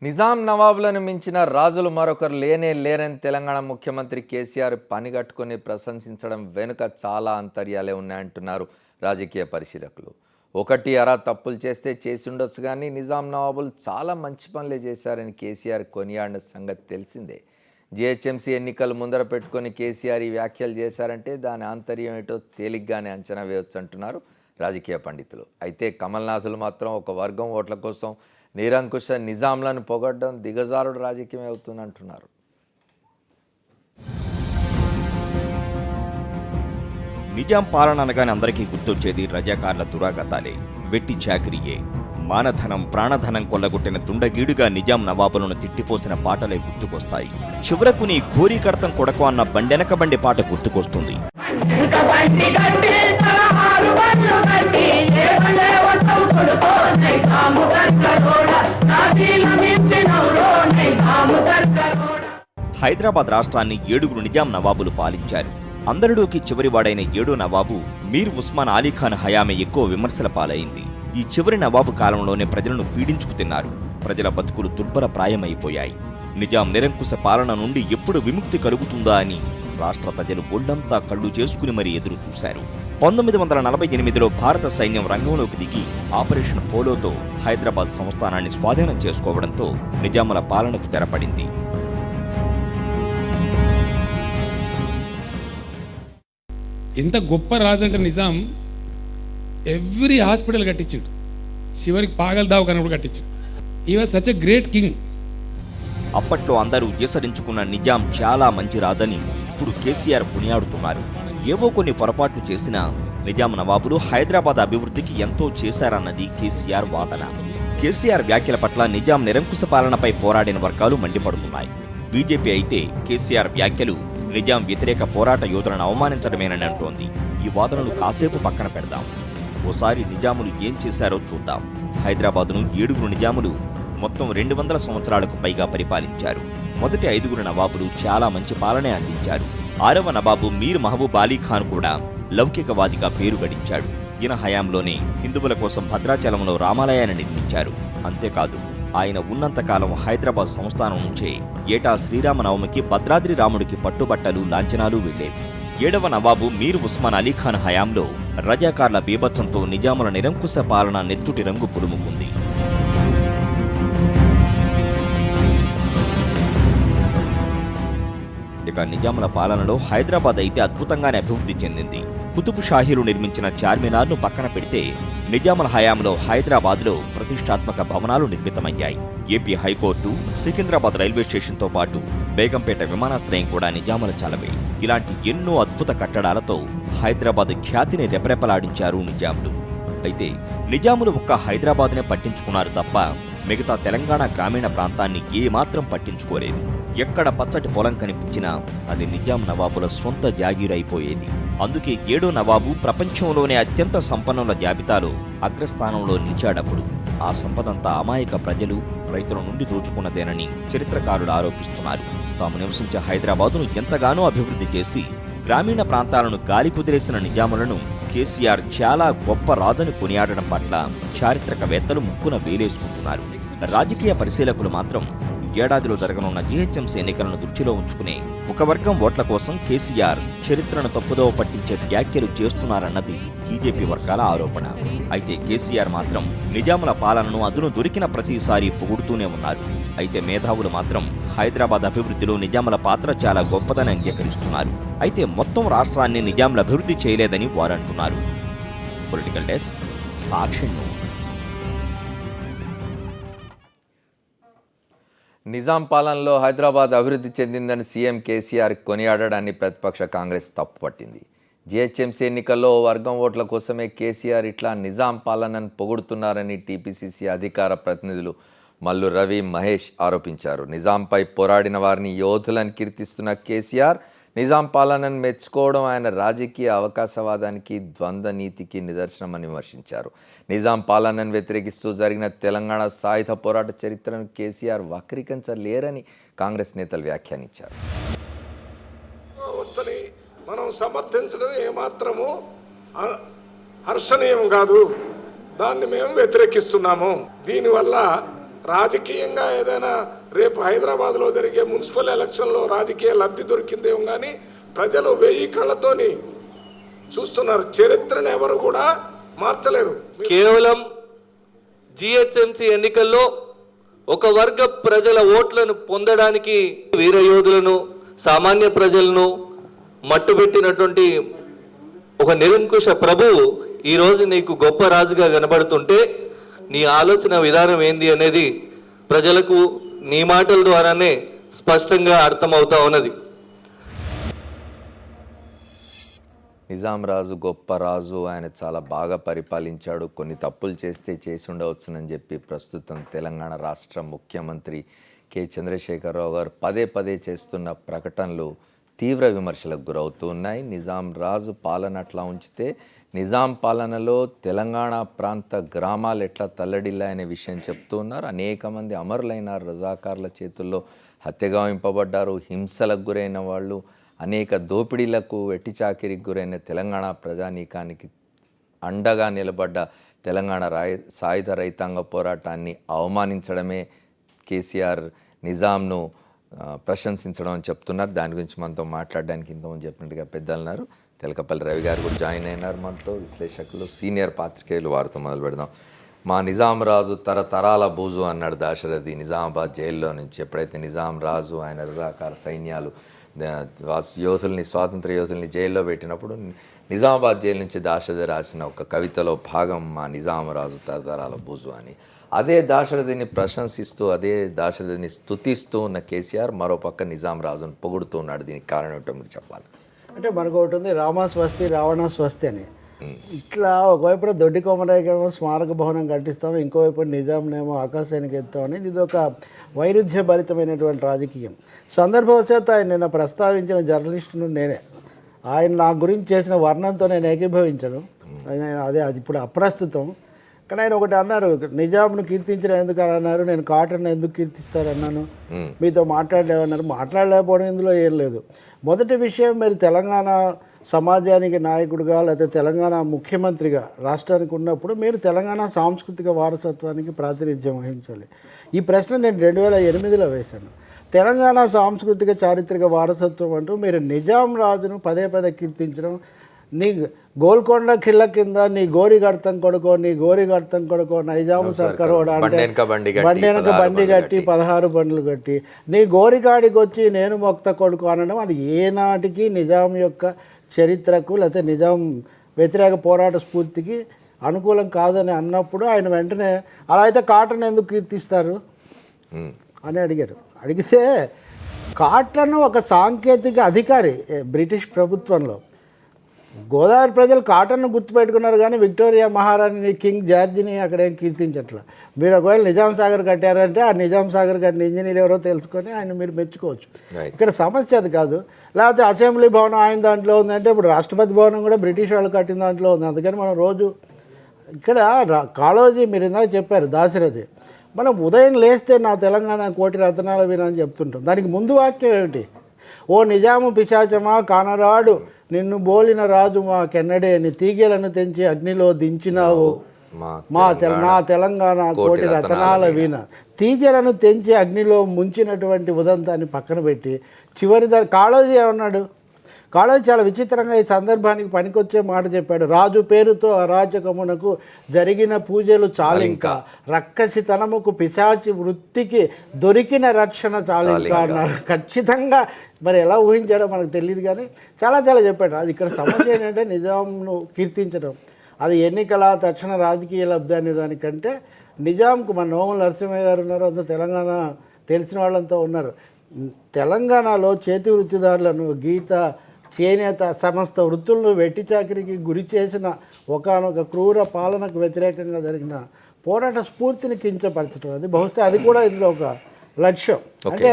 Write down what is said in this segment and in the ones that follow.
నిజాం నవాబులను మించిన రాజులు మరొకరు లేరని తెలంగాణ ముఖ్యమంత్రి కేసీఆర్ పనిగట్టుకుని ప్రశంసించడం వెనుక చాలా అంతర్యాలే ఉన్నాయంటున్నారు రాజకీయ పరిశీలకులు. ఒకటి అరా తప్పులు చేస్తే చేసి ఉండొచ్చు, కానీ నిజాం నవాబులు చాలా మంచి పనులే చేశారని కేసీఆర్ కొనియాడిన సంగతి తెలిసిందే. జిహెచ్ఎంసీ ఎన్నికలు ముందర పెట్టుకొని కేసీఆర్ ఈ వ్యాఖ్యలు చేశారంటే దాని ఆంతర్యం ఏంటో తేలిగ్గానే అంచనా వేయొచ్చు అంటున్నారు రాజకీయ పండితులు. అయితే కమల్నాథులు మాత్రం ఒక వర్గం ఓట్ల కోసం నిరంకుశ నిజాంలను పొగడ్డం దిగజారుడు రాజకీయం అవుతుందంటున్నారు. నిజాం పాలన అనగానే అందరికీ గుర్తొచ్చేది రజాకార్ల దురాగతాలే, వెట్టి చాకిరియే. మానధనం ప్రాణధనం కొల్లగొట్టిన తుండగీడుగా నిజాం నవాబులను తిట్టిపోసిన పాటలే గుర్తుకొస్తాయి. చివరకు నీ ఘోరీకర్తం కొడకు అన్న బండెనక బండి పాట గుర్తుకొస్తుంది. హైదరాబాద్ రాష్ట్రాన్ని 7 నిజాం నవాబులు పాలించారు. అందరిలోకి చివరివాడైన 7వ నవాబు మీర్ ఉస్మాన్ అలీఖాన్ హయామే ఎక్కువ విమర్శల పాలైంది. ఈ చివరి నవాబు కాలంలోనే ప్రజలను పీడించుకు తిన్నారు. ప్రజల బతుకులు దుర్భర ప్రాయమైపోయాయి. నిజాం నిరంకుశ పాలన నుండి ఎప్పుడు విముక్తి కలుగుతుందా అని రాష్ట్ర ప్రజలు ఒళ్లంతా కళ్ళు చేసుకుని మరీ ఎదురు చూశారు. 1948లో భారత సైన్యం రంగంలోకి దిగి ఆపరేషన్ పోలోతో హైదరాబాద్ సంస్థానాన్ని స్వాధీనం చేసుకోవడంతో నిజాముల పాలనకు తెరపడింది. ఎంత గొప్ప రాజు అంటే నిజాం ఎవ్రీ హాస్పిటల్ కట్టించిండు, చివరికి పాగల్ దావఖాన కూడా కట్టించిండు. ఈ was such a great king. అప్పట్లో అందరూ ఈసరించుకున్న నిజాం చాలా మంచి రాజని ఇప్పుడు కేసీఆర్ కొనియాడుతున్నారు. ఏవో కొన్ని పొరపాట్లు చేసినా నిజాం నవాబులు హైదరాబాద్ అభివృద్ధికి ఎంతో చేశారన్నది కేసీఆర్ వాదన. కేసీఆర్ వ్యాఖ్యల పట్ల నిజాం నిరంకుశ పాలనపై పోరాడిన వర్గాలు మండిపడుతున్నాయి. బీజేపీ అయితే కేసీఆర్ వ్యాఖ్యలు నిజాం వ్యతిరేక పోరాట యోధులను అవమానించడమేనని అంటోంది. ఈ వాదనలు కాసేపు పక్కన పెడదాం. ఓసారి నిజాములు ఏం చేశారో చూద్దాం. హైదరాబాదును 7 నిజాములు మొత్తం 200 సంవత్సరాలకు పైగా పరిపాలించారు. మొదటి 5 నవాబులు చాలా మంచి పాలనే అందించారు. 6వ నవాబు మీర్ మహబూబ్ అలీ ఖాన్ కూడా లౌకికవాదిగా పేరు గడించాడు. ఈయన హయాంలోనే హిందువుల కోసం భద్రాచలంలో రామాలయాన్ని నిర్మించారు. అంతేకాదు, ఆయన ఉన్నంతకాలం హైదరాబాద్ సంస్థానం నుంచే ఏటా శ్రీరామనవమికి భద్రాద్రి రాముడికి పట్టుబట్టలు లాంఛనాలు వెళ్లేవి. 7వ నవాబు మీర్ ఉస్మాన్ అలీఖాన్ హయాంలో రజాకార్ల బీభత్సంతో నిజాముల నిరంకుశ పాలన నెత్తుటి రంగు పులుముకుంది. ఇక నిజాముల పాలనలో హైదరాబాద్ అయితే అద్భుతంగానే అభివృద్ధి చెందింది. కుతుబ్ షాహీలు నిర్మించిన చార్మినార్ను పక్కన పెడితే నిజాముల హయాంలో హైదరాబాద్లో ప్రతిష్టాత్మక భవనాలు నిర్మితమయ్యాయి. ఏపీ హైకోర్టు, సికింద్రాబాద్ రైల్వే స్టేషన్తో పాటు బేగంపేట విమానాశ్రయం కూడా నిజాముల చలవే. ఇలాంటి ఎన్నో అద్భుత కట్టడాలతో హైదరాబాద్ ఖ్యాతిని రెపరెపలాడించారు నిజాములు. అయితే నిజాములు ఒక్క హైదరాబాద్నే పట్టించుకున్నారు తప్ప మిగతా తెలంగాణ గ్రామీణ ప్రాంతాన్ని ఏమాత్రం పట్టించుకోలేదు. ఎక్కడ పచ్చటి పొలం కనిపించినా అది నిజాం నవాబుల సొంత జాగీరైపోయేది. అందుకే 7వ నవాబు ప్రపంచంలోనే అత్యంత సంపన్నుల జాబితాలో అగ్రస్థానంలో నిలిచాడప్పుడు. ఆ సంపదంతా అమాయక ప్రజలు, రైతుల నుండి దోచుకున్నదేనని చరిత్రకారులు ఆరోపిస్తున్నారు. తాము నివసించే హైదరాబాదును ఎంతగానో అభివృద్ధి చేసి గ్రామీణ ప్రాంతాలను గాలి కుదిరేసిన నిజాములను కేసీఆర్ చాలా గొప్ప రాజని కొనియాడడం పట్ల చారిత్రకవేత్తలు ముక్కున వేలేసుకుంటున్నారు. రాజకీయ పరిశీలకులు మాత్రం ఏడాదిలో జరగనున్న జిహెచ్ఎంసీ ఎన్నికలను దృష్టిలో ఉంచుకునే ఒక వర్గం ఓట్ల కోసం కేసీఆర్ చరిత్రను తప్పుదోవ పట్టించే వ్యాఖ్యలు చేస్తున్నారన్నది బీజేపీ వర్గాల ఆరోపణ. అయితే కేసీఆర్ మాత్రం నిజాముల పాలనను అదును దొరికిన ప్రతిసారి పొగుడుతూనే ఉన్నారు. అయితే మేధావులు మాత్రం హైదరాబాద్ అభివృద్ధిలో నిజాముల పాత్ర చాలా గొప్పదని అంగీకరిస్తున్నారు. అయితే మొత్తం రాష్ట్రాన్ని నిజాములు అభివృద్ధి చేయలేదని వారంటున్నారు. పొలిటికల్ డెస్క్, సాక్షి న్యూస్. నిజాం పాలనలో హైదరాబాద్ అభివృద్ధి చెందిందని సీఎం కేసీఆర్ కొనియాడడాన్ని ప్రతిపక్ష కాంగ్రెస్ తప్పుపట్టింది. జిహెచ్ఎంసీ ఎన్నికల్లో వర్గం ఓట్ల కోసమే కేసీఆర్ ఇట్లా నిజాం పాలనను పొగుడుతున్నారని టీపీసీసీ అధికార ప్రతినిధులు మల్లు రవి, మహేష్ ఆరోపించారు. నిజాంపై పోరాడిన వారిని యోధులను కీర్తిస్తున్న కేసీఆర్ నిజాం పాలనను మెచ్చుకోవడం ఆయన రాజకీయ అవకాశవాదానికి, ద్వంద్వ నీతికి నిదర్శనమని విమర్శించారు. నిజాం పాలనను వ్యతిరేకిస్తూ జరిగిన తెలంగాణ సాయుధ పోరాట చరిత్రను కేసీఆర్ వక్రీకరించలేరని కాంగ్రెస్ నేతలు వ్యాఖ్యానించారు. మనం సమర్థించడం ఏమాత్రము హర్షణీయం కాదు. దాన్ని మేము వ్యతిరేకిస్తున్నాము. దీనివల్ల రాజకీయంగా ఏదైనా రేపు హైదరాబాద్లో జరిగే మున్సిపల్ ఎలక్షన్లో రాజకీయ లబ్ధి దొరికిందేమో కానీ ప్రజలు 1000 కళ్ళతోని చూస్తున్నారు. చరిత్రను ఎవరు కూడా మార్చలేరు. కేవలం జిహెచ్ఎంసీ ఎన్నికల్లో ఒక వర్గ ప్రజల ఓట్లను పొందడానికి వీరయోధులను, సామాన్య ప్రజలను మట్టుబెట్టినటువంటి ఒక నిరంకుశ ప్రభువు ఈరోజు నీకు గొప్ప రాజుగా కనబడుతుంటే నీ ఆలోచన విధానం ఏంది అనేది ప్రజలకు నీ మాటల ద్వారానే స్పష్టంగా అర్థమవుతా ఉన్నది. నిజాం రాజు గొప్ప రాజు, ఆయన చాలా బాగా పరిపాలించాడు, కొన్ని తప్పులు చేస్తే చేసి ఉండవచ్చునని చెప్పి ప్రస్తుతం తెలంగాణ రాష్ట్ర ముఖ్యమంత్రి కె చంద్రశేఖరరావు గారు పదే పదే చేస్తున్న ప్రకటనలు తీవ్ర విమర్శలకు గురవుతూ ఉన్నాయి. నిజాం రాజు పాలన అట్లా ఉంచితే నిజాం పాలనలో తెలంగాణ ప్రాంత గ్రామాలు ఎట్లా తల్లడిల్లాయనే విషయం చెప్తూ ఉన్నారు. అనేక మంది అమరులైన రజాకార్ల చేతుల్లో హత్యగావింపబడ్డారు, హింసలకు గురైన వాళ్ళు, అనేక దోపిడీలకు వెట్టి చాకిరికి గురైన తెలంగాణ ప్రజానీకానికి అండగా నిలబడ్డ తెలంగాణ సాయుధ రైతాంగ పోరాటాన్ని అవమానించడమే కేసీఆర్ నిజాంను ప్రశంసించడం అని చెప్తున్నారు. దాని గురించి మనతో మాట్లాడడానికి ఇంతకుముందు చెప్పినట్టుగా పెద్దలు ఉన్నారు. తెలకపల్లి రవి గారు కూడా జాయిన్ అయినారు మనతో, విశ్లేషకులు, సీనియర్ పాత్రికేయులు. వారితో మొదలు పెడదాం. మా నిజాం రాజు తరతరాల బూజు అన్నాడు దాశరథి నిజామాబాద్ జైల్లో నుంచి. ఎప్పుడైతే నిజాం రాజు ఆయన రజాకార సైన్యాలు యోధుల్ని, స్వాతంత్ర యోధుల్ని జైల్లో పెట్టినప్పుడు నిజామాబాద్ జైలు నుంచి దాశరథి రాసిన ఒక కవితలో భాగం మా నిజామరాజు తరతరాల బూజు అని. అదే దాశరథిని ప్రశంసిస్తూ, అదే దాశరథిని స్తుతిస్తూ ఉన్న కేసీఆర్ మరోపక్క నిజాం రాజును పొగుడుతూ ఉన్నాడు. దీనికి కారణం ఏంటో మీరు చెప్పాలి. అంటే మనకు ఒకటి ఉంది, రామ స్వస్తి రావణ స్వస్తి అని. ఇట్లా ఒకవైపు దొడ్డి కొమరాయికేమో స్మారక భవనం కట్టిస్తాము, ఇంకోవైపు నిజాంనేమో ఆకాశానికి ఎత్తామని. ఇది ఒక వైరుధ్యభరితమైనటువంటి రాజకీయం. సందర్భవశాత్తు ఆయన నిన్న ప్రస్తావించిన జర్నలిస్టును నేనే. ఆయన నా గురించి చేసిన వర్ణంతో నేను ఏకీభవించను, అది ఇప్పుడు అప్రస్తుతం. కానీ ఆయన ఒకటి అన్నారు, నిజాంను కీర్తించడం ఎందుకు అని అన్నారు. నేను కాటన్ ఎందుకు కీర్తిస్తారన్నాను. మీతో మాట్లాడలేమన్నారు. మాట్లాడలేకపోవడం ఇందులో ఏం లేదు. మొదటి విషయం, మీరు తెలంగాణ సమాజానికి నాయకుడిగా లేకపోతే తెలంగాణ ముఖ్యమంత్రిగా రాష్ట్రానికి ఉన్నప్పుడు మీరు తెలంగాణ సాంస్కృతిక వారసత్వానికి ప్రాతినిధ్యం వహించాలి. ఈ ప్రశ్న నేను 2008లో వేశాను. తెలంగాణ సాంస్కృతిక చారిత్రక వారసత్వం అంటూ మీరు నిజాం రాజును పదే పదే కీర్తించడం, నీ గోల్కొండ కిల్ల కింద నీ గోరి గడతం కొడుకో, నీ గోరి గడతం కొడుకో నైజాం సర్కార్ అంటే బండెనక బండి కట్టి 16 బండ్లు కట్టి నీ గోరికాడికి వచ్చి నేను మొక్త కొడుకు అనడం, అది ఏనాటికి నిజాం యొక్క చరిత్రకు లేకపోతే నిజాం వ్యతిరేక పోరాట స్ఫూర్తికి అనుకూలం కాదని అన్నప్పుడు ఆయన వెంటనే అలా అయితే కాటన్ ఎందుకు కీర్తిస్తారు అని అడిగారు. అడిగితే కాటన్ ఒక సాంకేతిక అధికారి బ్రిటిష్ ప్రభుత్వంలో. గోదావరి ప్రజలు కాటన్ను గుర్తుపెట్టుకున్నారు కానీ విక్టోరియా మహారాణిని, కింగ్ జార్జిని అక్కడేం కీర్తించట్లా. మీరు ఒకవేళ నిజాం సాగర్ కట్టారంటే ఆ నిజాం సాగర్ కట్టిన ఇంజనీర్ ఎవరో తెలుసుకొని ఆయన మీరు మెచ్చుకోవచ్చు. ఇక్కడ సమస్య అది కాదు. లేకపోతే అసెంబ్లీ భవనం ఆయన దాంట్లో ఉందంటే ఇప్పుడు రాష్ట్రపతి భవనం కూడా బ్రిటిష్ వాళ్ళు కట్టిన దాంట్లో ఉంది. అందుకని మనం రోజు ఇక్కడ కాళోజీ మీరు ఇందాక చెప్పారు దాశరథి, మనం ఉదయం లేస్తే నా తెలంగాణ కోటి రత్నాల వినని చెప్తుంటాం. దానికి ముందు వాక్యం ఏమిటి? ఓ నిజాము పిశాచమా కానరాడు నిన్ను బోలిన రాజు మా కెన్నడే నీ తీగెలను తెంచి అగ్నిలో దించినావు నా తెలంగాణ కోటి రతనాల వీణ. తీగెలను తెంచి అగ్నిలో ముంచినటువంటి ఉదంతాన్ని పక్కన పెట్టి చివరి కాళోజీ ఏమన్నాడు? కాళోజీ చాలా విచిత్రంగా ఈ సందర్భానికి పనికొచ్చే మాట చెప్పాడు. రాజు పేరుతో అరాచకమునకు జరిగిన పూజలు చాలింకా, రక్కసితనముకు పిశాచి వృత్తికి దొరికిన రక్షణ చాలింకా అన్నారు. ఖచ్చితంగా మరి ఎలా ఊహించాడో మనకు తెలియదు కానీ చాలా చెప్పాడు. అది ఇక్కడ సమస్య ఏంటంటే నిజాంను కీర్తించడం, అది ఎన్నికల తక్షణ రాజకీయ లబ్ధి అనే దానికంటే నిజాంకు మన నోముల నరసింహయ్య గారు ఉన్నారు, అంత తెలంగాణ తెలిసిన వాళ్ళంతా ఉన్నారు. తెలంగాణలో చేతి వృత్తిదారులను, గీత, చేనేత సమస్త వృత్తులను వెట్టి చాకిరికి గురి చేసిన ఒకానొక క్రూర పాలనకు వ్యతిరేకంగా జరిగిన పోరాట స్ఫూర్తిని కించపరచడం, అది బహుశా అది కూడా ఇందులో ఒక లక్ష్యం. అంటే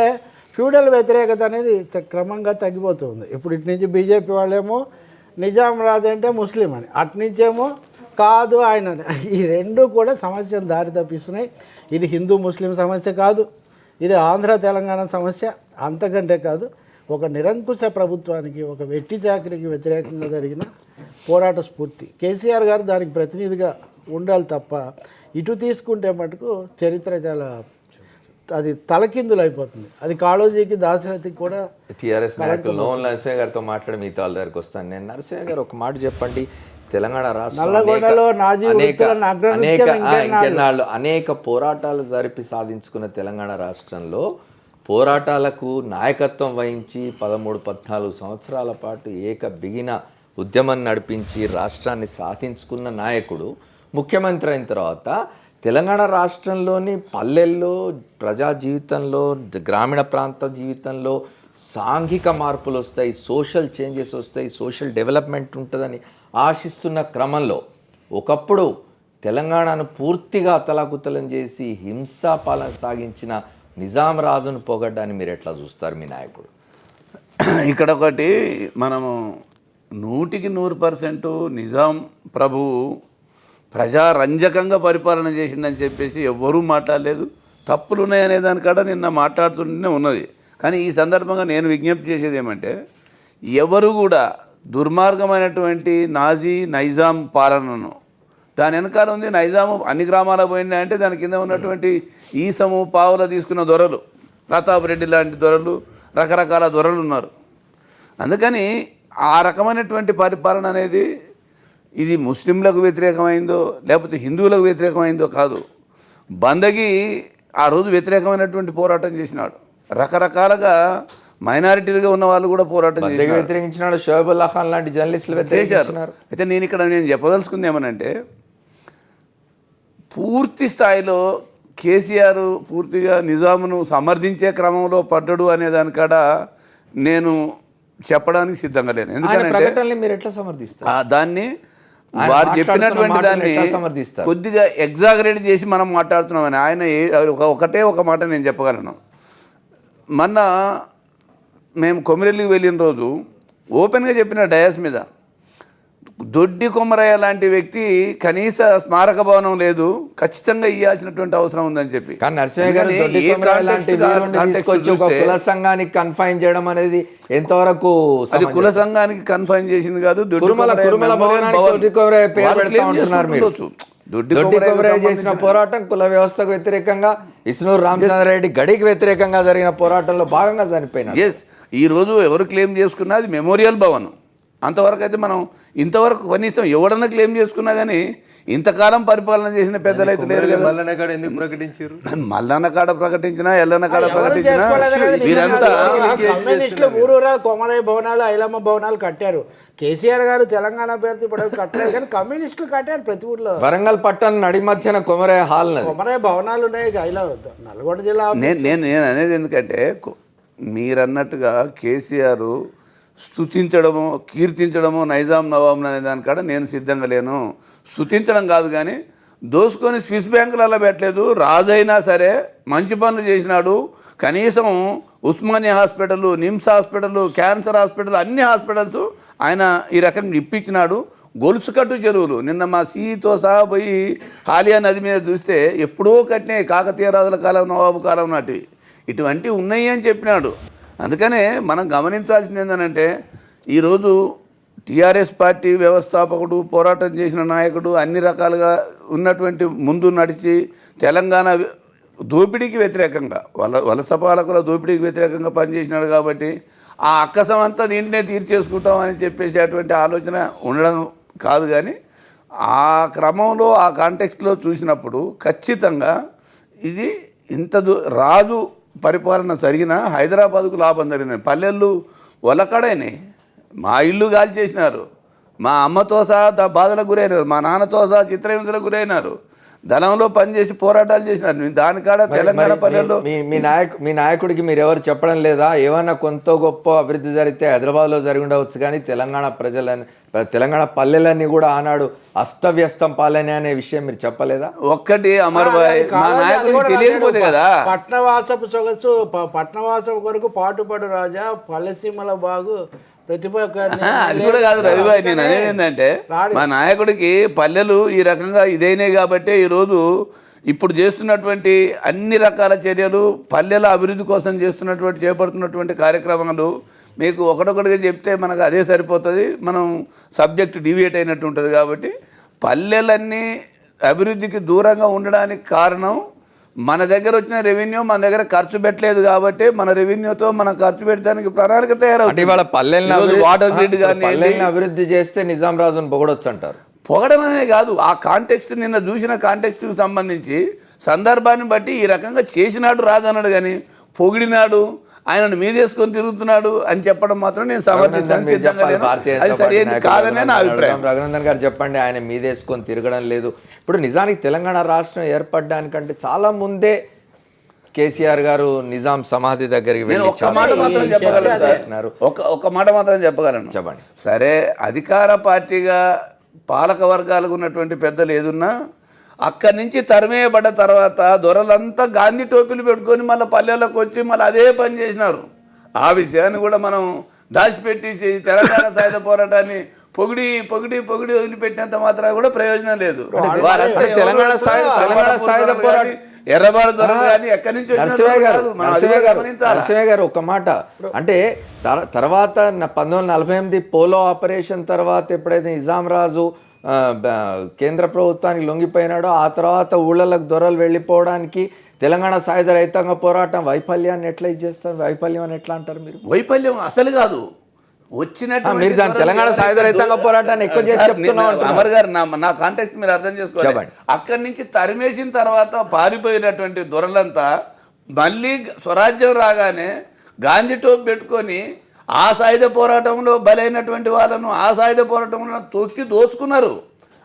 ఫ్యూడల్ వ్యతిరేకత అనేది క్రమంగా తగ్గిపోతుంది. ఇప్పుడు ఇటు నుంచి బీజేపీ వాళ్ళేమో నిజాం రాజు అంటే ముస్లిం అని, అటునుంచేమో కాదు ఆయన. ఈ రెండు కూడా సమస్యను దారి తప్పిస్తున్నాయి. ఇది హిందూ ముస్లిం సమస్య కాదు, ఇది ఆంధ్ర తెలంగాణ సమస్య అంతకంటే కాదు. ఒక నిరంకుశ ప్రభుత్వానికి, ఒక వెట్టి చాకిరికి వ్యతిరేకంగా జరిగిన పోరాట స్ఫూర్తి. కేసీఆర్ గారు దానికి ప్రతినిధిగా ఉండాలి తప్ప ఇటు తీసుకుంటే మటుకు చరిత్ర చాలా అది తలకిందులు అయిపోతుంది. అది కాళోజీకి దాశరథికి కూడా టీఆర్ఎస్ నాయకులు నోన్ నరసింహ గారితో మాట్లాడి మిగతా వాళ్ళ దగ్గరికి వస్తాను. నేను నరసింహ గారు ఒక మాట చెప్పండి, తెలంగాణ నల్లగొండలో నాజీ వృత్తులను ఇంకెన్నాళ్ళు అనేక పోరాటాలు జరిపి సాధించుకున్న తెలంగాణ రాష్ట్రంలో పోరాటాలకు నాయకత్వం వహించి 13-14 సంవత్సరాల పాటు బిగిన ఉద్యమం నడిపించి రాష్ట్రాన్ని సాధించుకున్న నాయకుడు ముఖ్యమంత్రి అయిన తర్వాత తెలంగాణ రాష్ట్రంలోని పల్లెల్లో ప్రజా జీవితంలో గ్రామీణ ప్రాంత జీవితంలో సాంఘిక మార్పులు వస్తాయి, సోషల్ చేంజెస్ వస్తాయి, సోషల్ డెవలప్మెంట్ ఉంటుందని ఆశిస్తున్న క్రమంలో ఒకప్పుడు తెలంగాణను పూర్తిగా అతలాకుతలం చేసి హింసా పాలన సాగించిన నిజాం రాజును పొగడ్డాన్ని మీరు ఎట్లా చూస్తారు మీ నాయకుడు? ఇక్కడ ఒకటి మనము 100% నిజాం ప్రభువు ప్రజారంజకంగా పరిపాలన చేసిందని చెప్పేసి ఎవ్వరూ మాట్లాడలేదు. తప్పులు ఉన్నాయనే దానికాడ నిన్న మాట్లాడుతుంటేనే ఉన్నది. కానీ ఈ సందర్భంగా నేను విజ్ఞప్తి చేసేది ఏమంటే, ఎవరు కూడా దుర్మార్గమైనటువంటి నైజాం పాలనను, దాని వెనకాల ఉంది నైజాము అన్ని గ్రామాలకు పోయిందా అంటే దాని కింద ఉన్నటువంటి ఈసము పావుల తీసుకున్న దొరలు, ప్రతాప్ రెడ్డి లాంటి దొరలు, రకరకాల దొరలు ఉన్నారు. అందుకని ఆ రకమైనటువంటి పరిపాలన అనేది ఇది ముస్లింలకు వ్యతిరేకమైందో లేకపోతే హిందువులకు వ్యతిరేకమైందో కాదు. బందగి ఆ రోజు వ్యతిరేకమైనటువంటి పోరాటం చేసినాడు. రకరకాలుగా మైనారిటీలుగా ఉన్న వాళ్ళు కూడా పోరాటం వ్యతిరేకించినాడు. షోయబుల్లా ఖాన్ లాంటి జర్నలిస్టులు చేశారు. అయితే నేను చెప్పదలుచుకుంది ఏమనంటే, పూర్తి స్థాయిలో కేసీఆర్ పూర్తిగా నిజామును సమర్థించే క్రమంలో పడ్డాడు అనే దానికాడ నేను చెప్పడానికి సిద్ధంగా లేను. ఎందుకంటే మీరు ఎట్లా సమర్థిస్తారు దాన్ని? వారు చెప్పినటువంటి దాన్ని కొద్దిగా ఎగ్జాగరేట్ చేసి మనం మాట్లాడుతున్నామని ఆయన ఒకటే ఒక మాట నేను చెప్పగలను. మొన్న మేము కొమిరెల్లికి వెళ్ళిన రోజు ఓపెన్గా చెప్పిన డయాస్ మీద, దొడ్డి కొమరయ్య లాంటి వ్యక్తి కనీస స్మారక భవనం లేదు, ఖచ్చితంగా ఇవ్వాల్సినటువంటి అవసరం ఉందని చెప్పి. కుల సంఘానికి కన్ఫైన్ చేయడం అనేది ఎంతవరకు అది కుల సంఘానికి కన్ఫైన్ చేసింది కాదు. చేసిన పోరాటం కుల వ్యవస్థకు వ్యతిరేకంగా, ఇస్నూరు రామచంద్రారెడ్డి గడికి వ్యతిరేకంగా జరిగిన పోరాటంలో భాగంగా చనిపోయినారు. ఈ రోజు ఎవరు క్లెయిమ్ చేసుకున్నా అది మెమోరియల్ భవన్. అంతవరకు అయితే మనం ఇంతవరకు కనీసం ఎవడన్నా క్లెయిమ్ చేసుకున్నా కానీ ఇంతకాలం పరిపాలన చేసిన పెద్దలు అయితే లేరు కదా. మల్లన్నకాడ ఎందుకు ప్రకటించారు? మల్లన్నకాడ ప్రకటించినా ఎల్లన్నకాడ ప్రకటించినా వీరంతా ఊరూరా కొమరయ్య భవనాలు, ఐలమ్మ భవనాలు కట్టారు. కేసీఆర్ గారు తెలంగాణ పేరుతో ఇప్పుడు కట్టలేదు, కానీ కమ్యూనిస్టులు కట్టారు ప్రతి ఊర్లో. వరంగల్ పట్టణం నడి మధ్యన కొమరయ్య హాల్, కొమరయ్య భవనాలు ఉన్నాయి నల్గొండ జిల్లా. నేను అనేది ఎందుకంటే, మీరన్నట్టుగా కేసీఆర్ స్తుతించడము కీర్తించడము నైజాం నవాబ్ అనే దానికాడ నేను సిద్ధంగా లేను. స్తుతించడం కాదు, కానీ దోసుకొని స్విస్ బ్యాంకులలో పెట్టలేదు. రాజైనా సరే మంచి పనులు చేసినాడు. కనీసం Osmania hospital, NIMS hospital, cancer hospital, అన్ని హాస్పిటల్స్ ఆయన ఈ రకంగా ఇప్పించినాడు. గొలుసుకట్టు చెరువులు నిన్న మా సీతో సహా పోయి హాలియా నది మీద చూస్తే ఎప్పుడో కట్టినాయి, కాకతీయ రాజుల కాలం, నవాబు కాలం నాటివి. ఇటువంటివి ఉన్నాయి అని చెప్పినాడు. అందుకనే మనం గమనించాల్సింది ఏంటంటే, ఈరోజు టీఆర్ఎస్ పార్టీ వ్యవస్థాపకుడు, పోరాటం చేసిన నాయకుడు, అన్ని రకాలుగా ఉన్నటువంటి ముందు నడిచి తెలంగాణ దోపిడీకి వ్యతిరేకంగా వలస పాలకుల దోపిడీకి వ్యతిరేకంగా పనిచేసినాడు. కాబట్టి ఆ అక్కసం అంతా దీంట్నే తీర్చేసుకుంటామని చెప్పేసి అటువంటి ఆలోచన ఉండడం కాదు. కానీ ఆ క్రమంలో ఆ కాంటెక్స్ట్లో చూసినప్పుడు ఖచ్చితంగా ఇది రాజు పరిపాలన జరిగిన హైదరాబాద్కు లాభం జరిగినాయి. పల్లెళ్ళు ఒలకడైనాయి. మా ఇల్లు గాల్చేసినారు, మా అమ్మతో సహా బాధలకు గురైనారు, మా నాన్నతో సహా చిత్రహింసలకు గురైనారు, ధనంలో పనిచేసి పోరాటాలు చేసినారు. దానికాడ తెలంగాణ పల్లెల్లో మీ నాయకుడికి మీరు ఎవరు చెప్పడం లేదా? ఏమన్నా కొంత గొప్ప అభివృద్ధి జరిగితే హైదరాబాద్లో జరిగి ఉండవచ్చు, కానీ తెలంగాణ పల్లెలన్నీ కూడా ఆనాడు అస్తవ్యస్తం పాలనే అనే విషయం మీరు చెప్పలేదా? ఒక్కటి అమర్ భాయ్, మా నాయకుడికి తెలియకపోతే కదా. పట్నవాసపు సొగసు, పట్నవాసపు కొరకు పాటుపడు రాజా, పల్లెసీమల బాగు ప్రతిభ. అది కూడా కాదు రవిభాయ్, నేను అనేది ఏంటంటే, మా నాయకుడికి పల్లెలు ఈ రకంగా ఇదైనాయి కాబట్టి ఈరోజు ఇప్పుడు చేస్తున్నటువంటి అన్ని రకాల చర్యలు, పల్లెల అభివృద్ధి కోసం చేపడుతున్నటువంటి కార్యక్రమాలు మీకు ఒకటొకటిగా చెప్తే మనకు అదే సరిపోతుంది, మనం సబ్జెక్ట్ డివియేట్ అయినట్టు ఉంటుంది. కాబట్టి పల్లెలన్నీ అభివృద్ధికి దూరంగా ఉండడానికి కారణం మన దగ్గర వచ్చిన రెవెన్యూ మన దగ్గర ఖర్చు పెట్టలేదు కాబట్టి మన రెవెన్యూతో మనం ఖర్చు పెట్టడానికి ప్రణాళిక అంటే ఇవాళ తయారవుతుంది. వాటర్ గ్రిడ్ కానీ పల్లెల్ని అభివృద్ధి చేస్తే నిజాం రాజును పొగడొచ్చు అంటారు. పొగడమనే కాదు, ఆ కాంటెక్స్ట్ నిన్న చూసిన కాంటెక్స్ట్కి సంబంధించి సందర్భాన్ని బట్టి ఈ రకంగా చేసినాడు రాజన్నాడు కానీ పొగిడినాడు ఆయనను మీదేసుకొని తిరుగుతున్నాడు అని చెప్పడం మాత్రం నేను సమర్థిస్తాను. అది సరైనది కాదనే నా అభిప్రాయం. రఘునందన్ గారు చెప్పండి, ఆయన మీదేసుకొని తిరగడం లేదు. ఇప్పుడు నిజానికి తెలంగాణ రాష్ట్రం ఏర్పడడానికంటే చాలా ముందే కేసీఆర్ గారు నిజాం సమాధి దగ్గరికి నేను ఒక్క మాట మాత్రం చెప్పగలను, ఒక మాట మాత్రం చెప్పగలను. చెప్పండి. సరే, అధికార పార్టీగా పాలక వర్గాలకు ఉన్నటువంటి పెద్దలు ఏదున్నా అక్కడి నుంచి తరిమేయబడ్డ తర్వాత దొరలంతా గాంధీ టోపీలు పెట్టుకొని మళ్ళీ పల్లెలకు వచ్చి మళ్ళీ అదే పని చేసినారు. ఆ విషయాన్ని కూడా మనం దాచిపెట్టి తెలంగాణ సాయుధ పోరాటాన్ని పొగిడి పొగిడి పొగిడి వదిలిపెట్టినంత మాత్రం కూడా ప్రయోజనం లేదు. తెలంగాణ సాయుధ పోరాటం ఎర్రబాడు దొరలు కానీ ఎక్కడి నుంచి నరసింహ గారు ఒక మాట అంటే తర్వాత 1948 పోలో ఆపరేషన్ తర్వాత ఎప్పుడైతే నిజాం రాజు కేంద్ర ప్రభుత్వానికి లొంగిపోయినాడో ఆ తర్వాత ఊళ్ళలకు దొరలు వెళ్ళిపోవడానికి తెలంగాణ సాయుధ రైతాంగ పోరాటం వైఫల్యాన్ని ఎట్లా ఇచ్చేస్తారు? వైఫల్యం అని ఎట్లా అంటారు మీరు? వైఫల్యం అసలు కాదు, వచ్చినట్టు మీరు దాని తెలంగాణ సాయుధ రైతాంగ పోరాటాన్ని ఎక్కువ చేసి చెప్తున్నారు. అమర్ గారు నా కాంటెక్స్ట్ మీరు అర్థం చేసుకోవాలి. అక్కడి నుంచి తరిమేసిన తర్వాత పారిపోయినటువంటి దొరలంతా మళ్ళీ స్వరాజ్యం రాగానే గాంధీ టోపీ పెట్టుకొని ఆ సాయుధ పోరాటంలో బలైనటువంటి వాళ్ళను ఆ సాయుధ పోరాటంలో తొక్కి దోచుకున్నారు.